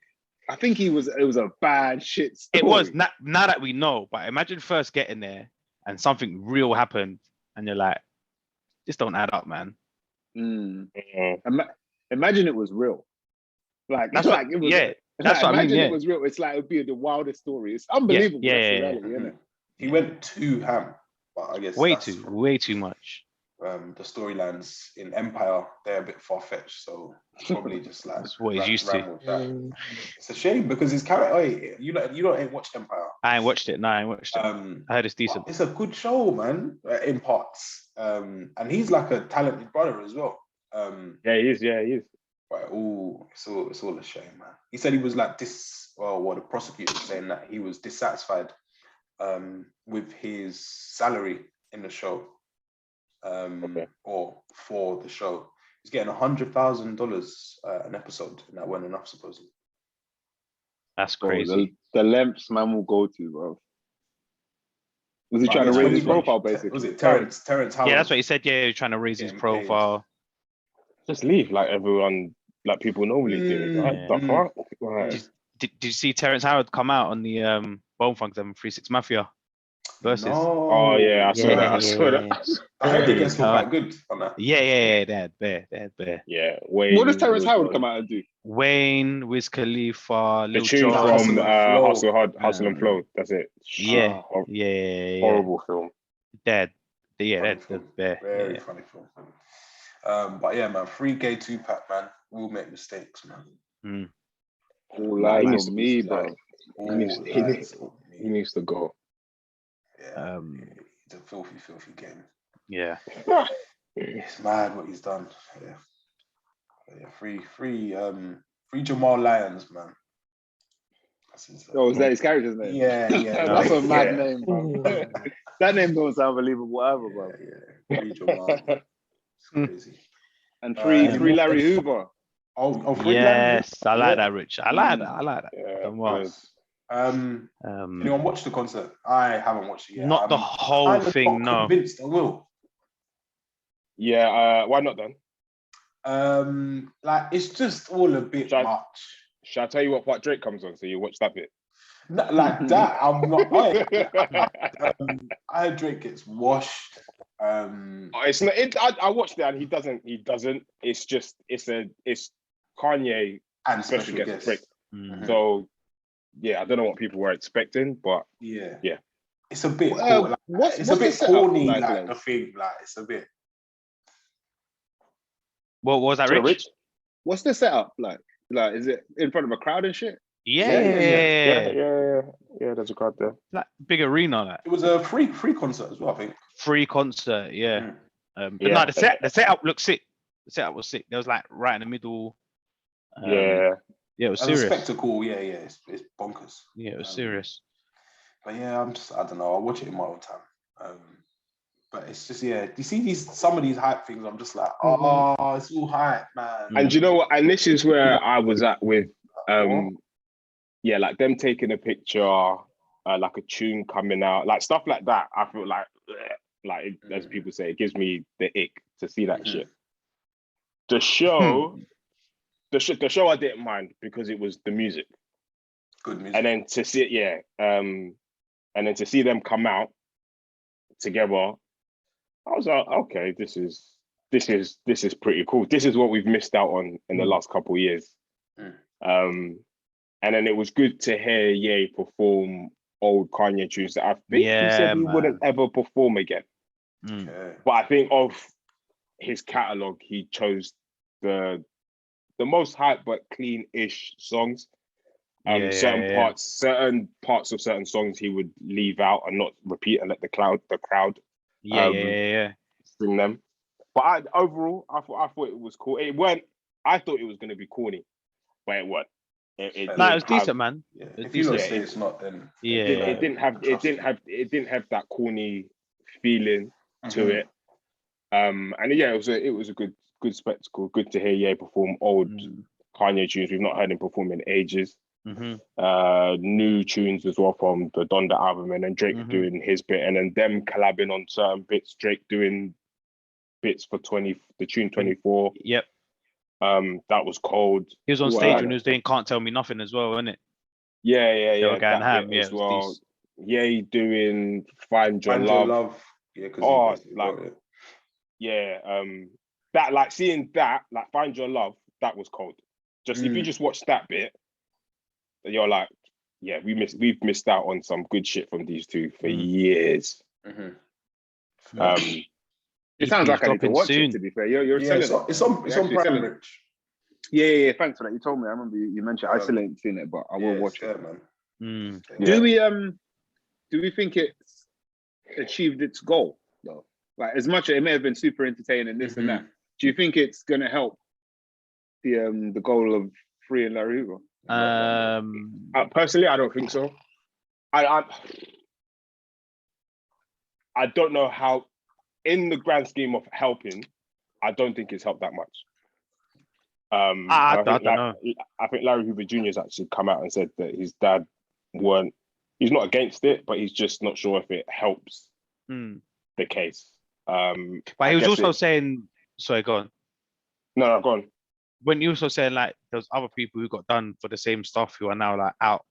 I think it was a bad shit story. It was now that we know, but imagine first getting there and something real happened, and you're like, this don't add up, man. Imagine it was real. Like That's like what, it was. yeah. That's what I mean. Imagine Yeah. it was real. It's like it would be the wildest story. It's unbelievable. Yeah, That's the yeah, reality, isn't it? He went too ham, but I guess Way that's too much. the storylines in Empire, they're a bit far fetched, so probably just like That's what he's used to. with that. It's a shame because his character. Hey, you don't watch Empire. I ain't watched it. No, I ain't watched it. I heard it's decent. It's a good show, man. In parts, and he's like a talented brother as well. Yeah, he is. Yeah, he is. But it's all a shame, man. He said he was like the prosecutor was saying that he was dissatisfied with his salary in the show. Or for the show. He's getting $100,000 an episode, and that weren't enough, supposedly. That's crazy. The lengths man will go to, bro. Was he trying to raise his profile, basically? Was it Terrence Howard? Yeah, that's what he said. Yeah, he was trying to raise his profile. Just leave like everyone, like people normally do. Right? The fuck? Right. Did you see Terrence Howard come out on the Bone Funk 736 Mafia versus? No. Oh yeah, I saw that. I heard it gets quite good on that. Yeah. They had bear. Yeah. Wayne, what does Terrence Howard come out and do? Wayne, Wiz Khalifa, the Lil tune Jon. from Hustle and Flow. That's it. Yeah. Horrible film. That's bear. Very funny film. But yeah, man, free gay Tupac, man. We'll make mistakes, man. All lies on me, bro. He needs to go. Yeah, it's a filthy game. Yeah. It's mad what he's done. Yeah. Free Jamal Lyons, man. Is that his character's name? Yeah. That's a mad name, bro. That name don't sound believable ever, bro. Yeah. Free Jamal. It's crazy. And free Larry Hoover. Free yes, Larry. I like that, Rich. I like that. Yeah, anyone watch the concert? I haven't watched it yet. Not the whole thing, no. Convinced I will. Yeah, why not then? Like it's just all a bit much. Shall I tell you what part Drake comes on so you watch that bit? No, like that, I'm not. I Drake gets washed. It's not. I watched it and he doesn't. It's just it's Kanye and special guest Drake. Mm-hmm. So yeah, I don't know what people were expecting, but yeah, it's a bit. Cool. It's a bit corny. Like the thing, like it's a bit. What was that, Rich? What's the setup like? Like, is it in front of a crowd and shit? Yeah. There's a crowd there. Like big arena, like. It was a free concert as well, I think. Free concert, yeah. But no, the setup looked sick. The setup was sick. There was like right in the middle. It was serious. A spectacle, it's bonkers. Yeah, it was serious. But yeah, I don't know. I'll watch it in my own time. But it's just, you see some of these hype things, I'm just like, it's all hype, man. And you know what? And this is where I was at with, like them taking a picture, like a tune coming out, like stuff like that. I feel like as people say, it gives me the ick to see that shit. The show, the show I didn't mind because it was the music. Good music. And then to see and then to see them come out together, I was like, okay, this is pretty cool. This is what we've missed out on in the last couple of years. And then it was good to hear Ye perform old Kanye tunes that I think he said he wouldn't ever perform again. But I think of his catalog, he chose the most hype but clean-ish songs. Certain parts of certain songs he would leave out and not repeat and let the crowd sing them. But overall, I thought it was cool. I thought it was going to be corny, but it wasn't. It was decent, man. Yeah. If you don't say it's not, then it didn't have that corny feeling to it. And it was a good spectacle. Good to hear Ye perform old Kanye tunes. We've not heard him perform in ages. New tunes as well from the Donda album, and then Drake doing his bit, and then them collabing on certain bits. Drake doing bits for the tune 24. Yep. That was cold. He was on stage when he was doing "Can't Tell Me Nothing" as well, wasn't it? Yeah. They were going ham, as well. Yeah, doing Find Your Love. Yeah, that, like seeing that, like Find Your Love, that was cold. Just if you just watch that bit, you're like, yeah, we've missed out on some good shit from these two for years. It sounds like I need to watch it. To be fair, you're selling it. It's on Prime, Rich. Yeah. Thanks for that. You told me. I remember you mentioned. I still ain't seen it, but I will watch it, man. Do we think it's achieved its goal though? Like, as much as it may have been super entertaining, this and that, do you think it's going to help the goal of freeing Larry Hoover? Personally, I don't think so. I don't know how, in the grand scheme of helping, I don't think it's helped that much. I don't know. I think Larry Hoover Jr. has actually come out and said that his dad he's not against it, but he's just not sure if it helps the case. But he was also saying, sorry, go on. No, go on. When you also saying like there's other people who got done for the same stuff who are now like out,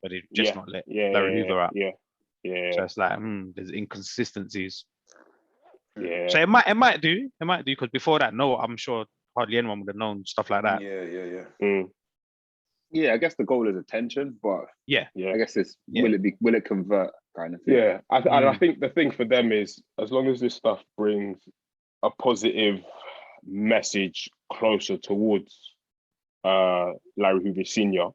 but they just not let Larry Hoover out. Yeah. So it's like there's inconsistencies. Yeah. So it might do because before that, no, I'm sure hardly anyone would have known stuff like that. Yeah, I guess the goal is attention, but I guess it's will it convert kind of thing. Yeah, I think the thing for them is, as long as this stuff brings a positive message closer towards Larry Hoover Senior,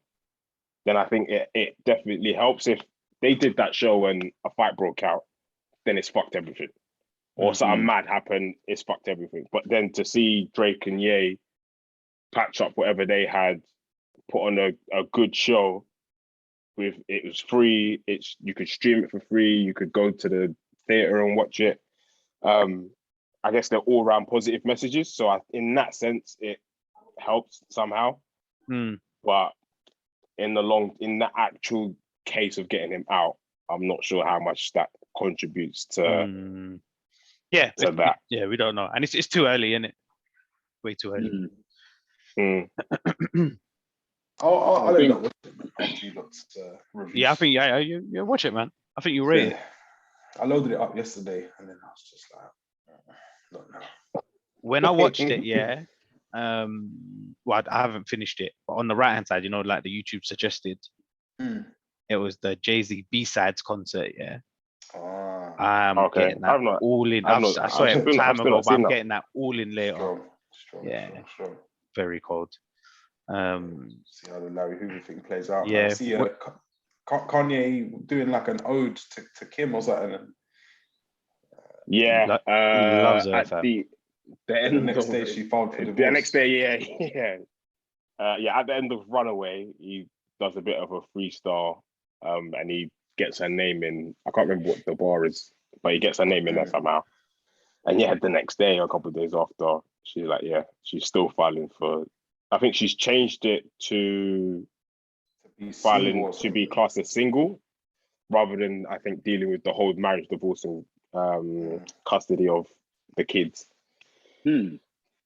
then I think it definitely helps. If they did that show and a fight broke out, then it's fucked everything. Or something mad happened, it's fucked everything. But then to see Drake and Ye patch up whatever they had, put on a good show, it was free, you could stream it for free, you could go to the theater and watch it. I guess they're all around positive messages. So in that sense, it helps somehow. But in the actual case of getting him out, I'm not sure how much that contributes to that. Yeah, we don't know. And it's too early, isn't it? Way too early. I'll let you watch it. Yeah, I think you watch it, man. I think you're ready. Yeah. I loaded it up yesterday and then I was just like, don't know. When I watched it, well, I haven't finished it, but on the right hand side, like the YouTube suggested, it was the Jay-Z B-sides concert. I'm getting that all in. I saw it time ago, but I'm getting that all in later. Strong. Very cold. See how the Larry Hoover thing plays out. Yeah. I see Kanye doing like an ode to Kim or something. Loves her. The next day she filed for divorce. The next day, at the end of Runaway, he does a bit of a freestyle, and he gets her name in. I can't remember what the bar is, but he gets her name in there somehow. And the next day, a couple of days after, she's like, she's still filing for. I think she's changed it to filing to be classed as single, rather than, I think, dealing with the whole marriage, divorce, and custody of the kids.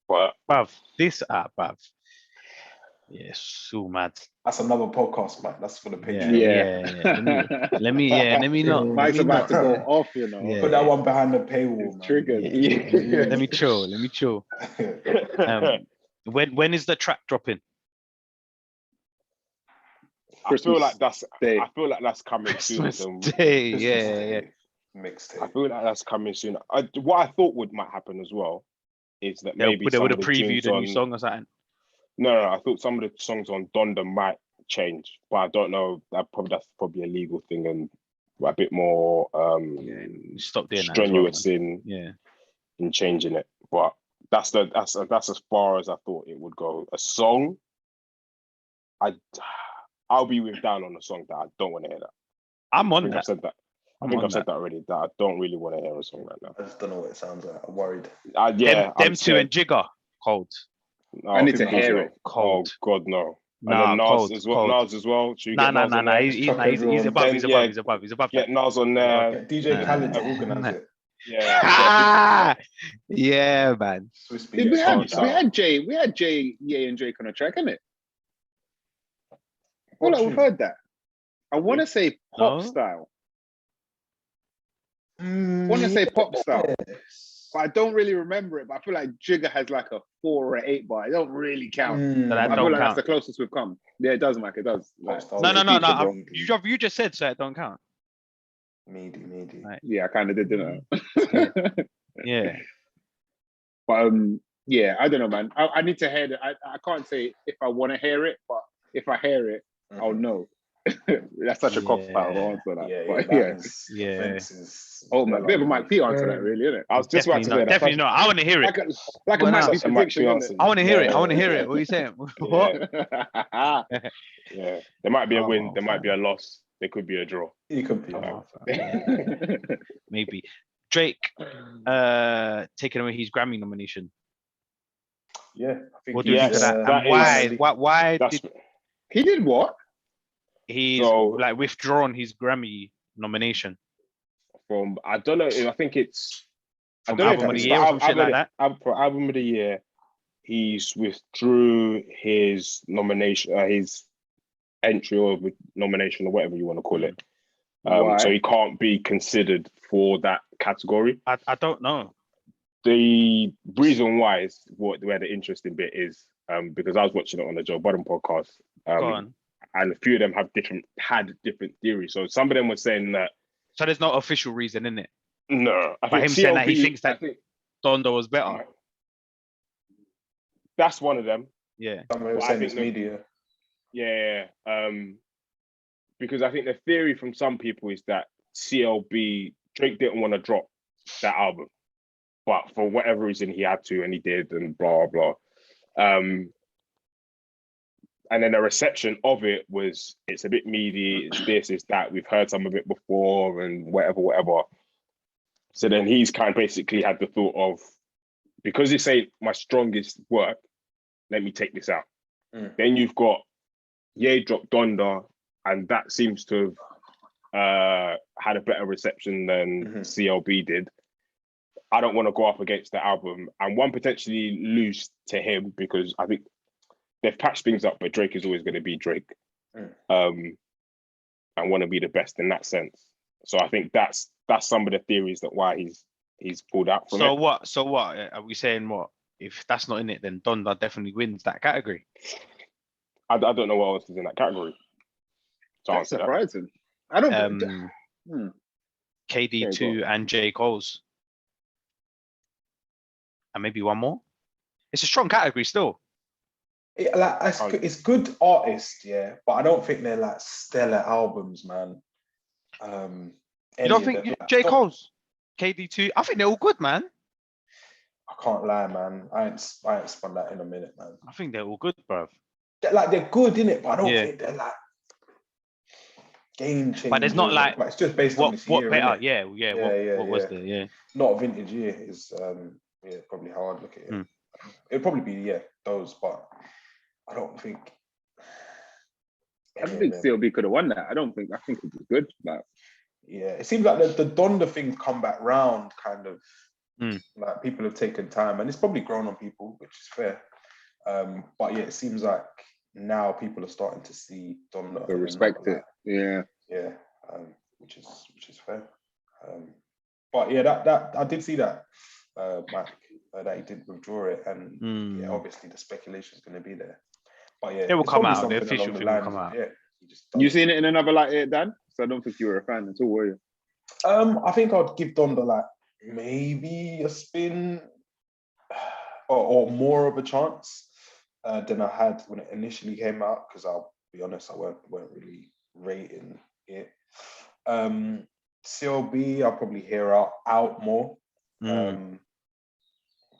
But bruv, so mad. That's another podcast, man. That's for the Patreon. Yeah. Let me know. Mike's about to go off, Put that one behind the paywall, man. Triggered. Let me chill. When is the track dropping? I feel like that's coming soon. Mixtape. I feel like that's coming soon. What I thought might happen as well is that maybe they would have previewed a new song or something. No, I thought some of the songs on Donda might change, but I don't know. That's probably a legal thing and a bit more stop doing strenuous that in changing it. But that's as far as I thought it would go. A song, I'll be with Dan on a song that I don't want to hear that. I'm on that. I've said that. I think I've said that already. That I don't really want to hear a song right now. I just don't know what it sounds like. I'm worried. Them two and Jigger, cold. No, I need to hear it. Cold. Oh God, no. Nah, and then cold, Nas as well. cold. Nas as well. Nah. He's above. He's above. Get Nas on there. DJ Khaled to organize it. Yeah, man. We had Jay, Ye and Drake on a track, innit? Well, we've heard that. I want to say pop style. I want to say pop style. but I don't really remember it. But I feel like Jigger has like a 4 or an 8 bar. It don't really count. So that I feel don't like that's count. the closest we've come. Yeah, it does, Mike. It does. Like, No. You just said so. It don't count. Meaty. Right. yeah, I kind of did, didn't I? Yeah. But yeah, I don't know, man. I need to hear it. I can't say if I want to hear it, but if I hear it, I'll know. That's such a cop out answer. That. Yeah. Oh man, bit of a Mike P answer that, really, isn't it? I was just about to say that. Definitely not. I want to hear it. Like a Mike P prediction. I want to hear it. I want to hear it. What are you saying? What? Yeah, there might be a win. There might be a loss. There could be a draw. It could be. Maybe. Drake taking away his Grammy nomination. Yeah, I think. What do you think of that? And why did he did what? He's like withdrawn his Grammy nomination from? I don't know. I think it's from album of the year or some shit like that. For album of the year, he's withdrew his nomination, his entry or nomination or whatever you want to call it. So he can't be considered for that category. I don't know. The reason why is where the interesting bit is because I was watching it on the Joe Budden podcast. And a few of them had different theories. So some of them were saying that. So there's no official reason, in it? No. By him saying that he thinks that Donda was better. That's one of them. Yeah. Some of them saying it's media. Yeah. Because I think the theory from some people is that CLB, Drake didn't want to drop that album. But for whatever reason, he had to, and he did, and blah, blah. And then the reception of it was, it's a bit meaty, it's this, it's that, we've heard some of it before, and whatever. So then he's kind of basically had the thought of, because this ain't my strongest work, let me take this out. Then you've got Ye dropped Donda, and that seems to have had a better reception than CLB did. I don't want to go up against the album, and one potentially lose to him, because I think they've patched things up, but Drake is always going to be Drake. And want to be the best in that sense. So I think that's some of the theories that why he's pulled out from it. So what? Are we saying what? If that's not in it, then Donda definitely wins that category. I don't know what else is in that category. That's surprising. I don't. KD2 and J. Cole's. And maybe one more. It's a strong category still. It's good artists, yeah, but I don't think they're like stellar albums, man. You don't think J. Cole's, KD2? I think they're all good, man. I can't lie, man. I ain't spun that in a minute, man. I think they're all good, bruv. They're good, innit? But I don't think they're like game changers. But there's not like it's just based on this what year, better? Innit? What was there? Yeah. Not a vintage year is probably how I'd look at it. It'd probably be those, but I don't think. I don't think CLB could have won that. I think it was good. Like, it seems like the Donda thing's come back round, kind of. Like people have taken time, and it's probably grown on people, which is fair. But it seems like now people are starting to see Donda. They respect it. Which is fair. But that I did see that, Mike, that he did withdraw it, and obviously the speculation is going to be there. But it will come out. The official thing will come out. You seen it in another light, Dan? So I don't think you were a fan at all, were you? I think I'd give Donda like maybe a spin or more of a chance than I had when it initially came out, because I'll be honest, I weren't really rating it. CLB, I'll probably hear out more,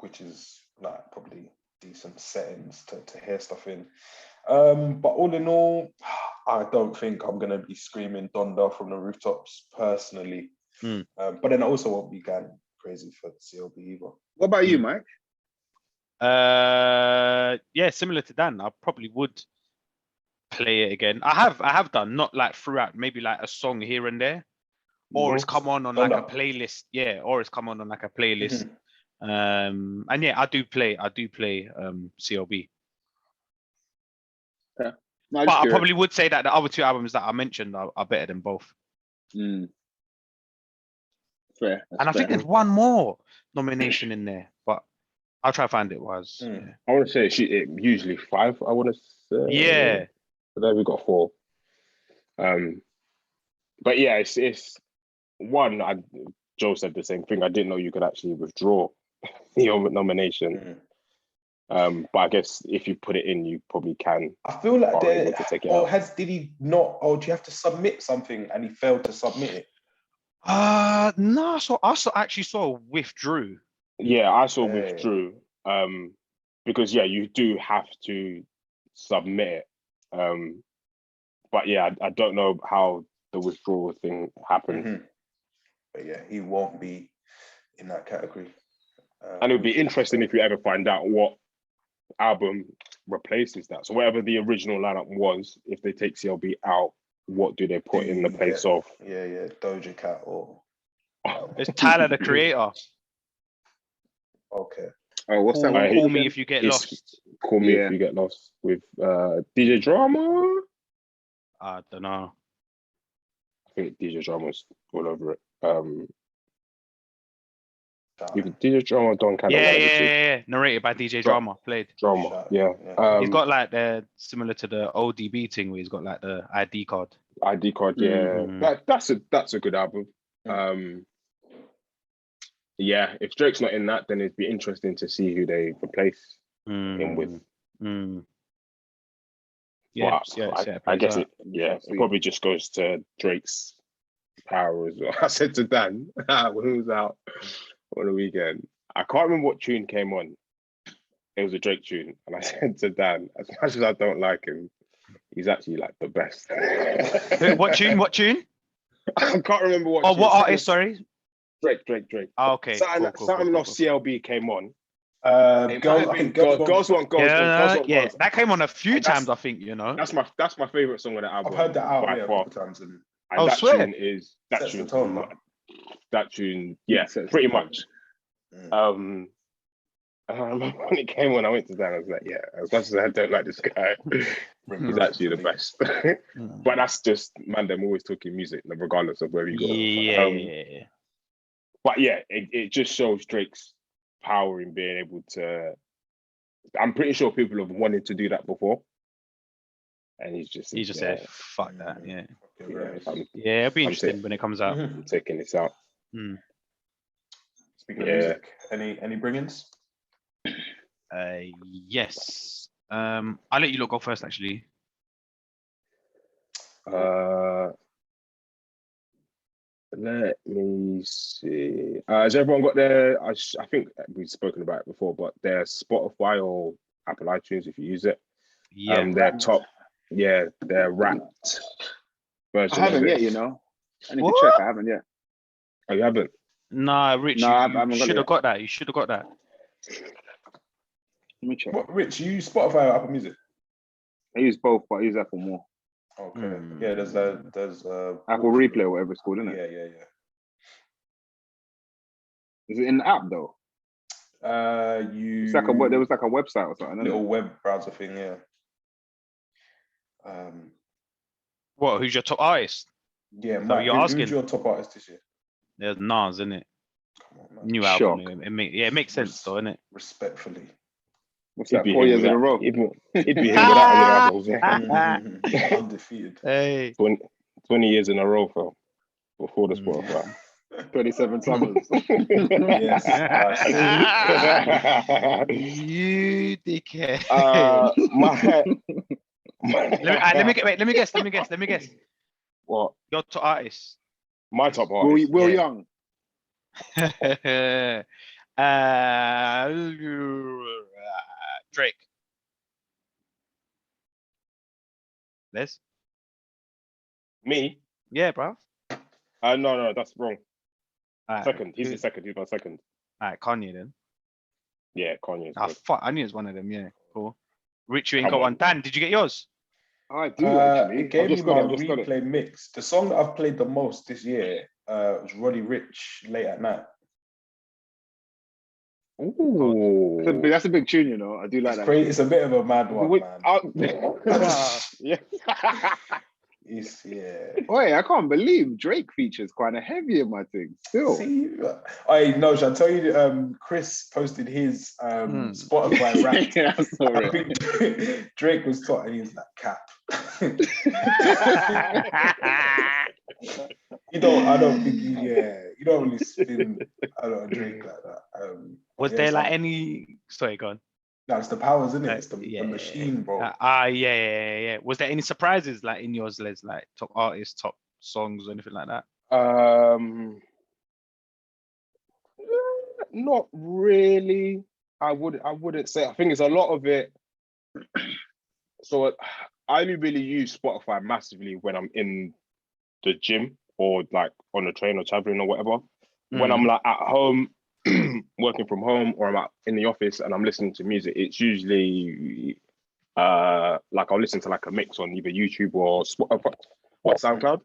which is like probably decent settings to hear stuff in. But all in all, I don't think I'm going to be screaming Donda from the rooftops personally. But then I also won't be going crazy for CLB either. What about you, Mike? Similar to Dan, I probably would play it again. I have done, not like throughout, maybe like a song here and there, or it's come on like a playlist. Or it's come on like a playlist. And I do play CLB. Okay. But I probably would say that the other two albums that I mentioned are better than both. Fair. And I think there's one more nomination in there, but I'll try to find it. Yeah. I want to say it usually 5. I want to say. Yeah. But then we got 4. But yeah, it's one. Joe said the same thing. I didn't know you could actually withdraw your nomination. But I guess if you put it in, you probably can. I feel like able to take it out. did he not? Or do you have to submit something and he failed to submit it? No. So I actually saw withdrew. Yeah, I saw withdrew. Because you do have to submit it. But yeah, I don't know how the withdrawal thing happened. Mm-hmm. But yeah, he won't be in that category. And it would be interesting if you ever find out what album replaces that. So whatever the original lineup was, if they take CLB out, what do they put in the place of? Yeah, Doja Cat or... It's Tyler, the Creator. Okay. Oh, what's that one? Call Me If You Get Lost. Call Me If You Get Lost with DJ Drama. I don't know. I think DJ Drama's all over it. Even DJ Drama, Don Canada. Yeah. Narrated by DJ Drama. Played. Drama. Yeah. He's got like the similar to the ODB thing where he's got like the ID card. ID card, yeah. That's a good album. Yeah, if Drake's not in that, then it'd be interesting to see who they replace him with. Yeah, I guess it probably just goes to Drake's power as well. I said to Dan when he was out on the weekend, I can't remember what tune came on. It was a Drake tune, and I said to Dan, as much as I don't like him, he's actually like the best. What tune? I can't remember what. Oh, what artist? Sorry. Drake. Oh, okay. Something off CLB came on. Girls Want Girls. Yeah, that came on a few times, I think, you know. That's my favorite song of the album. I've heard that out a couple times. And that tune, yeah, pretty much. And I remember when it came on, I went to Dan, I was like, yeah, as much as I don't like this guy, he's actually the best. But that's just Mandem always talking music, regardless of where you go. Yeah. But yeah, it just shows Drake's power in being able to. I'm pretty sure people have wanted to do that before, and he just said, "Fuck that." Yeah, it'll be interesting when it comes out. I'm taking this out. Speaking of music, any bring-ins? Yes. I'll let you lot go first, actually. Let me see. Has everyone got their? I think we've spoken about it before, but their Spotify or Apple iTunes, if you use it, their top, their wrapped version. I haven't yet, you know. I need to check. I haven't yet. Oh, you haven't? Nah, Rich, you should have got that. You should have got that. Let me check. What, Rich, you use Spotify or Apple Music? I use both, but I use Apple more. Okay. Yeah, there's Apple Replay or whatever it's called, isn't it? Yeah. Is it in the app though? It's like there was like a website or something. Little web browser thing, yeah. What? Who's your top artist? Yeah, Mike, who's your top artist this year? There's Nas, isn't it? Come on, man. New album. It makes sense, though, innit? Respectfully. What's that? 4 years in a row. It'd be him without any albums. Undefeated. Hey. 20 years in a row, fam. Before the Spotify. 27 summers. Yes. You dickhead. Let me guess. What? Your top artist. My top artist. Will Young. Drake. Les? Me? Yeah, bro. No, that's wrong. Second. He's the second. He's my second. All right, Kanye then. Yeah, Kanye. Fuck, I knew it was one of them. Yeah, cool. Rich, you ain't got one. Dan, did you get yours? I do actually. It gave me my replay mix. The song that I've played the most this year was Roddy Ricch, Late at Night. Ooh, that's a big tune, you know. I do like that. It's a bit of a mad one, man. Yeah. Wait, I can't believe Drake features kind of heavy in my thing still. See, I know. Shall I tell you? Chris posted his Spotify rap. Yeah, I saw I it. think Drake was taught, and he's like, "Cap." I don't think you don't really spin a lot of Drake like that. Was there like any? Sorry, go on. That's the powers, isn't it? It's the machine, bro. Yeah. Was there any surprises like in yours, Les? Like top artists, top songs, or anything like that? Not really. I wouldn't say. I think it's a lot of it. So I only really use Spotify massively when I'm in the gym or like on the train or traveling or whatever. When I'm like at home, working from home, or I'm out in the office and I'm listening to music, it's usually like I'll listen to like a mix on either YouTube or Spotify or SoundCloud.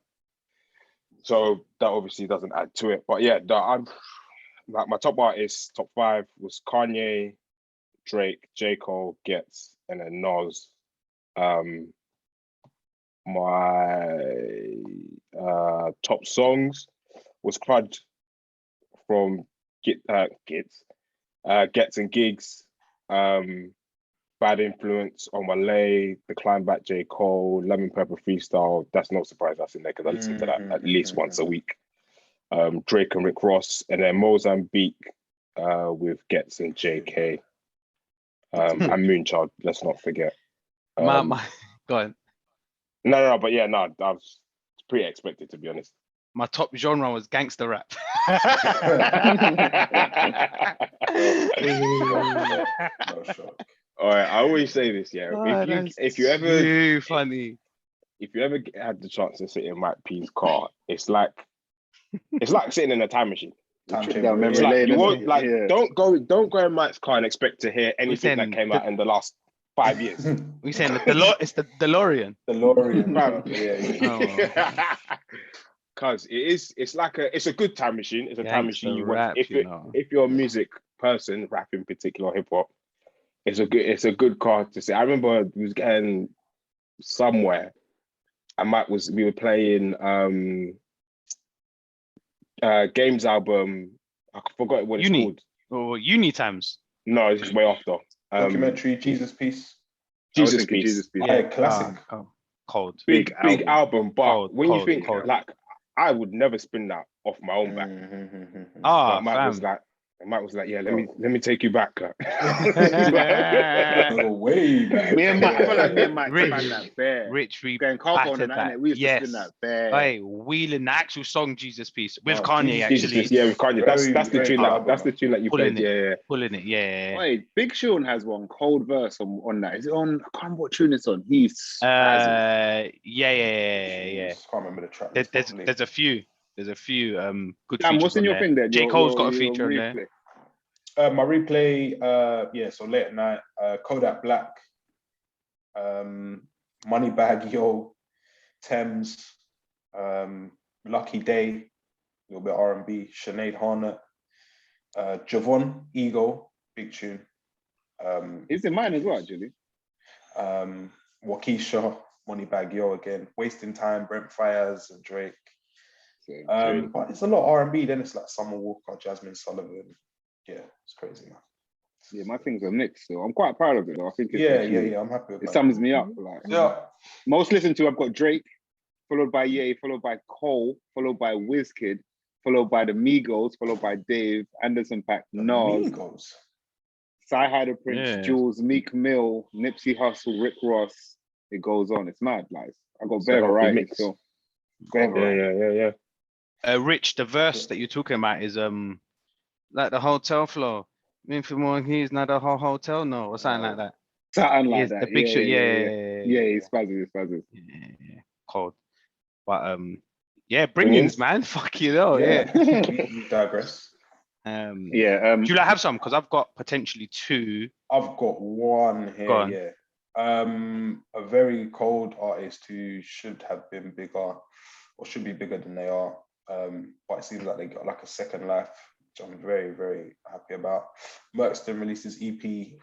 So that obviously doesn't add to it. But yeah, I'm like my top artists, top 5 was Kanye, Drake, J. Cole, Gets, and then Nas. My top songs was Crud from Gets and Gigs, Bad Influence on Wale, The Climb Back J. Cole, Lemon Pepper Freestyle. That's no surprise that's in there because I listen to that at least once a week. Drake and Rick Ross, and then Mozambique with Gets and JK. And Moonchild, let's not forget. Go on. No, but yeah, I was pretty expected, to be honest. My top genre was gangster rap. No shock. All right, I always say this, yeah. If you ever had the chance to sit in Mike P's car, it's like sitting in a time machine. It's like you won't don't go in Mike's car and expect to hear anything that came out in the last 5 years. We saying it's the DeLorean. Because it's a good time machine. It's a time machine you want. If you're a music person, rap in particular, hip hop, it's a good car to see. I remember we was getting somewhere, and we were playing Games album. I forgot what it's called. Or Uni Times. No, it's just way after. Documentary, Jesus Piece. Jesus Piece. Yeah, classic. Cold. Big album, but when you think like I would never spin that off my own back. Mike was like, yeah, let me take you back. Way back. Me and Mike spun that bear. Rich, we going carpool on that. We used to spin that bear. Hey, wheeling the actual song Jesus Piece with Kanye actually. With Kanye. That's the tune. That's the tune that you played. Pulling it. Yeah. Wait, Big Sean has one cold verse on that. Is it on? I can't remember what tune it's on. He's yeah. I can't remember the track. There's a few. There's a few good features. What's in your thing there? J. Cole's got a feature on there. My replay, so Late at Night, Kodak Black, Moneybag Yo, Thames, Lucky Day, a little bit R&B, Sinead Harnett, Javon, Ego, big tune. Is it mine as well, actually? Waukesha, Moneybag Yo again, Wasting Time, Brent Fayez and Drake. But it's a lot of R&B. Then it's like Summer Walker, Jasmine Sullivan. Yeah, it's crazy, man. Yeah, my things are mixed, so I'm quite proud of it, though. I think it's I'm happy with it. It sums me up. Most listened to, I've got Drake, followed by Ye, followed by Cole, followed by Wizkid, followed by the Migos, followed by Dave, Anderson .Paak, Nas, Sci-Hi the Prince, Jules, Meek Mill, Nipsey Hussle, Rick Ross. It goes on. It's mad, like I got better variety. So yeah. Rich, the verse that you're talking about is like the hotel floor. If more he's not a whole hotel, no, or something like that. Something like that. The picture, he's spazzes. Yeah, cold. But bring-ins, man. Fuck you know, You digress. Do you have some? Because I've got potentially 2. I've got one here. A very cold artist who should have been bigger, or should be bigger than they are. But it seems like they got like a second life, which I'm very, very happy about. Merkston released his EP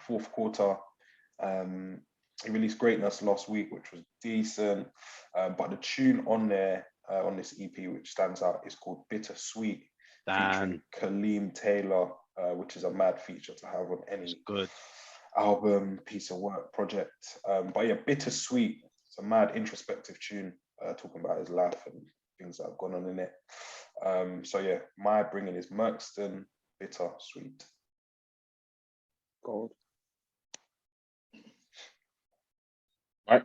4th quarter. He released Greatness last week, which was decent. But the tune on there, on this EP, which stands out, is called Bittersweet, featuring Kaleem Taylor, which is a mad feature to have on any album, piece of work, project. But yeah, Bittersweet, it's a mad introspective tune, talking about his life and things that have gone on in it. So yeah, my bringing is Merkston, Bittersweet. Gold. Right.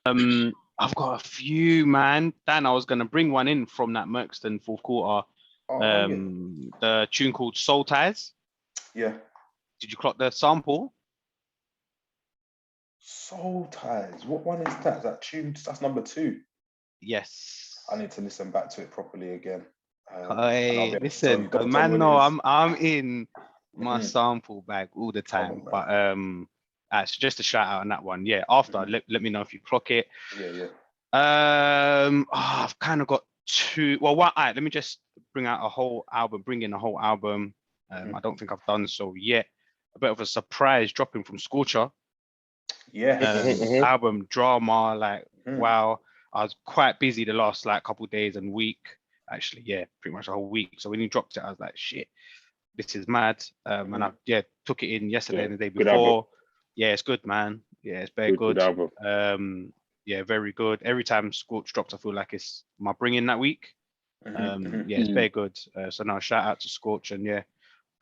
I've got a few, man. Dan, I was gonna bring one in from that Merkston fourth quarter. The tune called Soul Ties. Yeah. Did you clock the sample? Soul Ties. What one is that? Is that tune? That's number 2. Yes. I need to listen back to it properly again. Hey, listen, man, no, I'm in my sample bag all the time. But it's just a shout out on that one. Yeah, after let me know if you clock it. Yeah. I've kind of got 2. Well, one. All right, let me just bring in a whole album. I don't think I've done so yet. A bit of a surprise dropping from Scorcher. Yeah. Album Drama. Like, wow. I was quite busy the last couple of days and week. Actually, yeah, pretty much a whole week. So when he dropped it, I was like, shit, this is mad. And I took it in yesterday and the day before. Yeah, it's good, man. Yeah, it's very good. Album. Yeah, very good. Every time Scorch drops, I feel like it's my bringing that week. Yeah, it's very good. So now shout out to Scorch and yeah,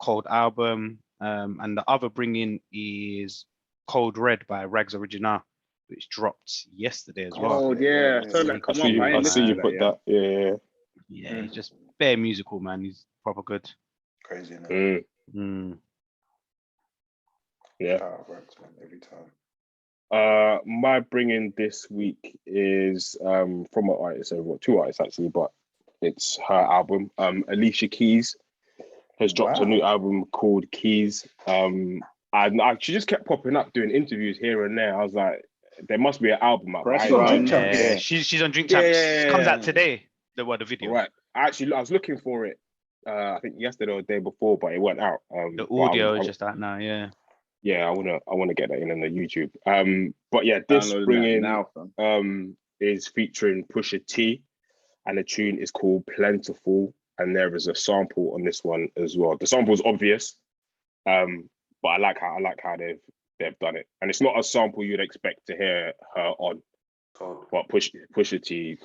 Cold album. And the other bringing is Cold Red by Rags Original, which dropped yesterday as well. Oh yeah, I see you put that. Yeah. Yeah, he's just bare musical, man. He's proper good. Crazy, man. Yeah. Every time. My bringing this week is from an artist, 2 artists actually, but it's her album. Alicia Keys has dropped a new album called Keys. And she just kept popping up doing interviews here and there. I was like, there must be an album out. She's on Drink Champs. Yeah. She's on Drink Champs. It comes out today. The video. Right. Actually, I was looking for it. I think yesterday or the day before, but it went out. The audio is just out now. Yeah. Yeah, I wanna get that in on the YouTube. But yeah, this bringing is featuring Pusha T, and the tune is called Plentiful, and there is a sample on this one as well. The sample is obvious, but I like how they've done it, and it's not a sample you'd expect to hear her on. But Pusha T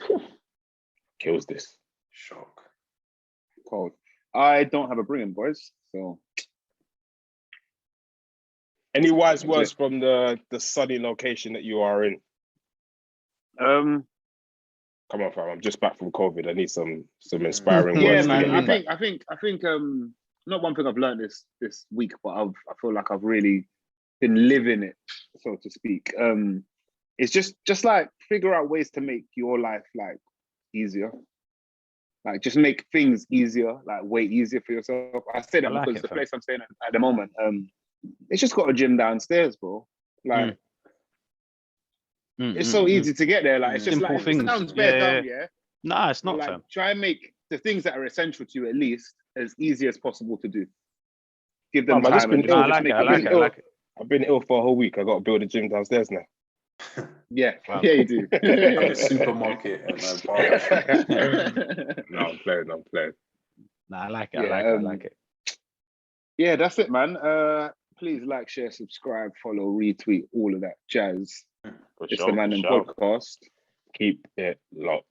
kills this. Shock. Cold. I don't have a bringing, boys. So. Any wise words from the sunny location that you are in? Come on, fam. I'm just back from COVID. I need some inspiring words. Yeah, man. I think not one thing I've learned this week, but I feel like I've really been living it, so to speak. It's just like figure out ways to make your life like easier. Like just make things easier, like way easier for yourself. I say that because the place I'm staying at the moment, it's just got a gym downstairs, bro. Like it's so easy to get there. Like it's just simple things. It sounds bare dumb, yeah. Nah, it's not. Like, try and make the things that are essential to you at least as easy as possible to do. Give them time. I like it. I've been ill for a whole week. I got to build a gym downstairs now. Yeah, yeah, you do. A supermarket and a bar. No, I'm playing. Nah, I like it. I like it. Yeah, that's it, man. Please like, share, subscribe, follow, retweet, all of that jazz. It's the Mandem Podcast. Keep it locked.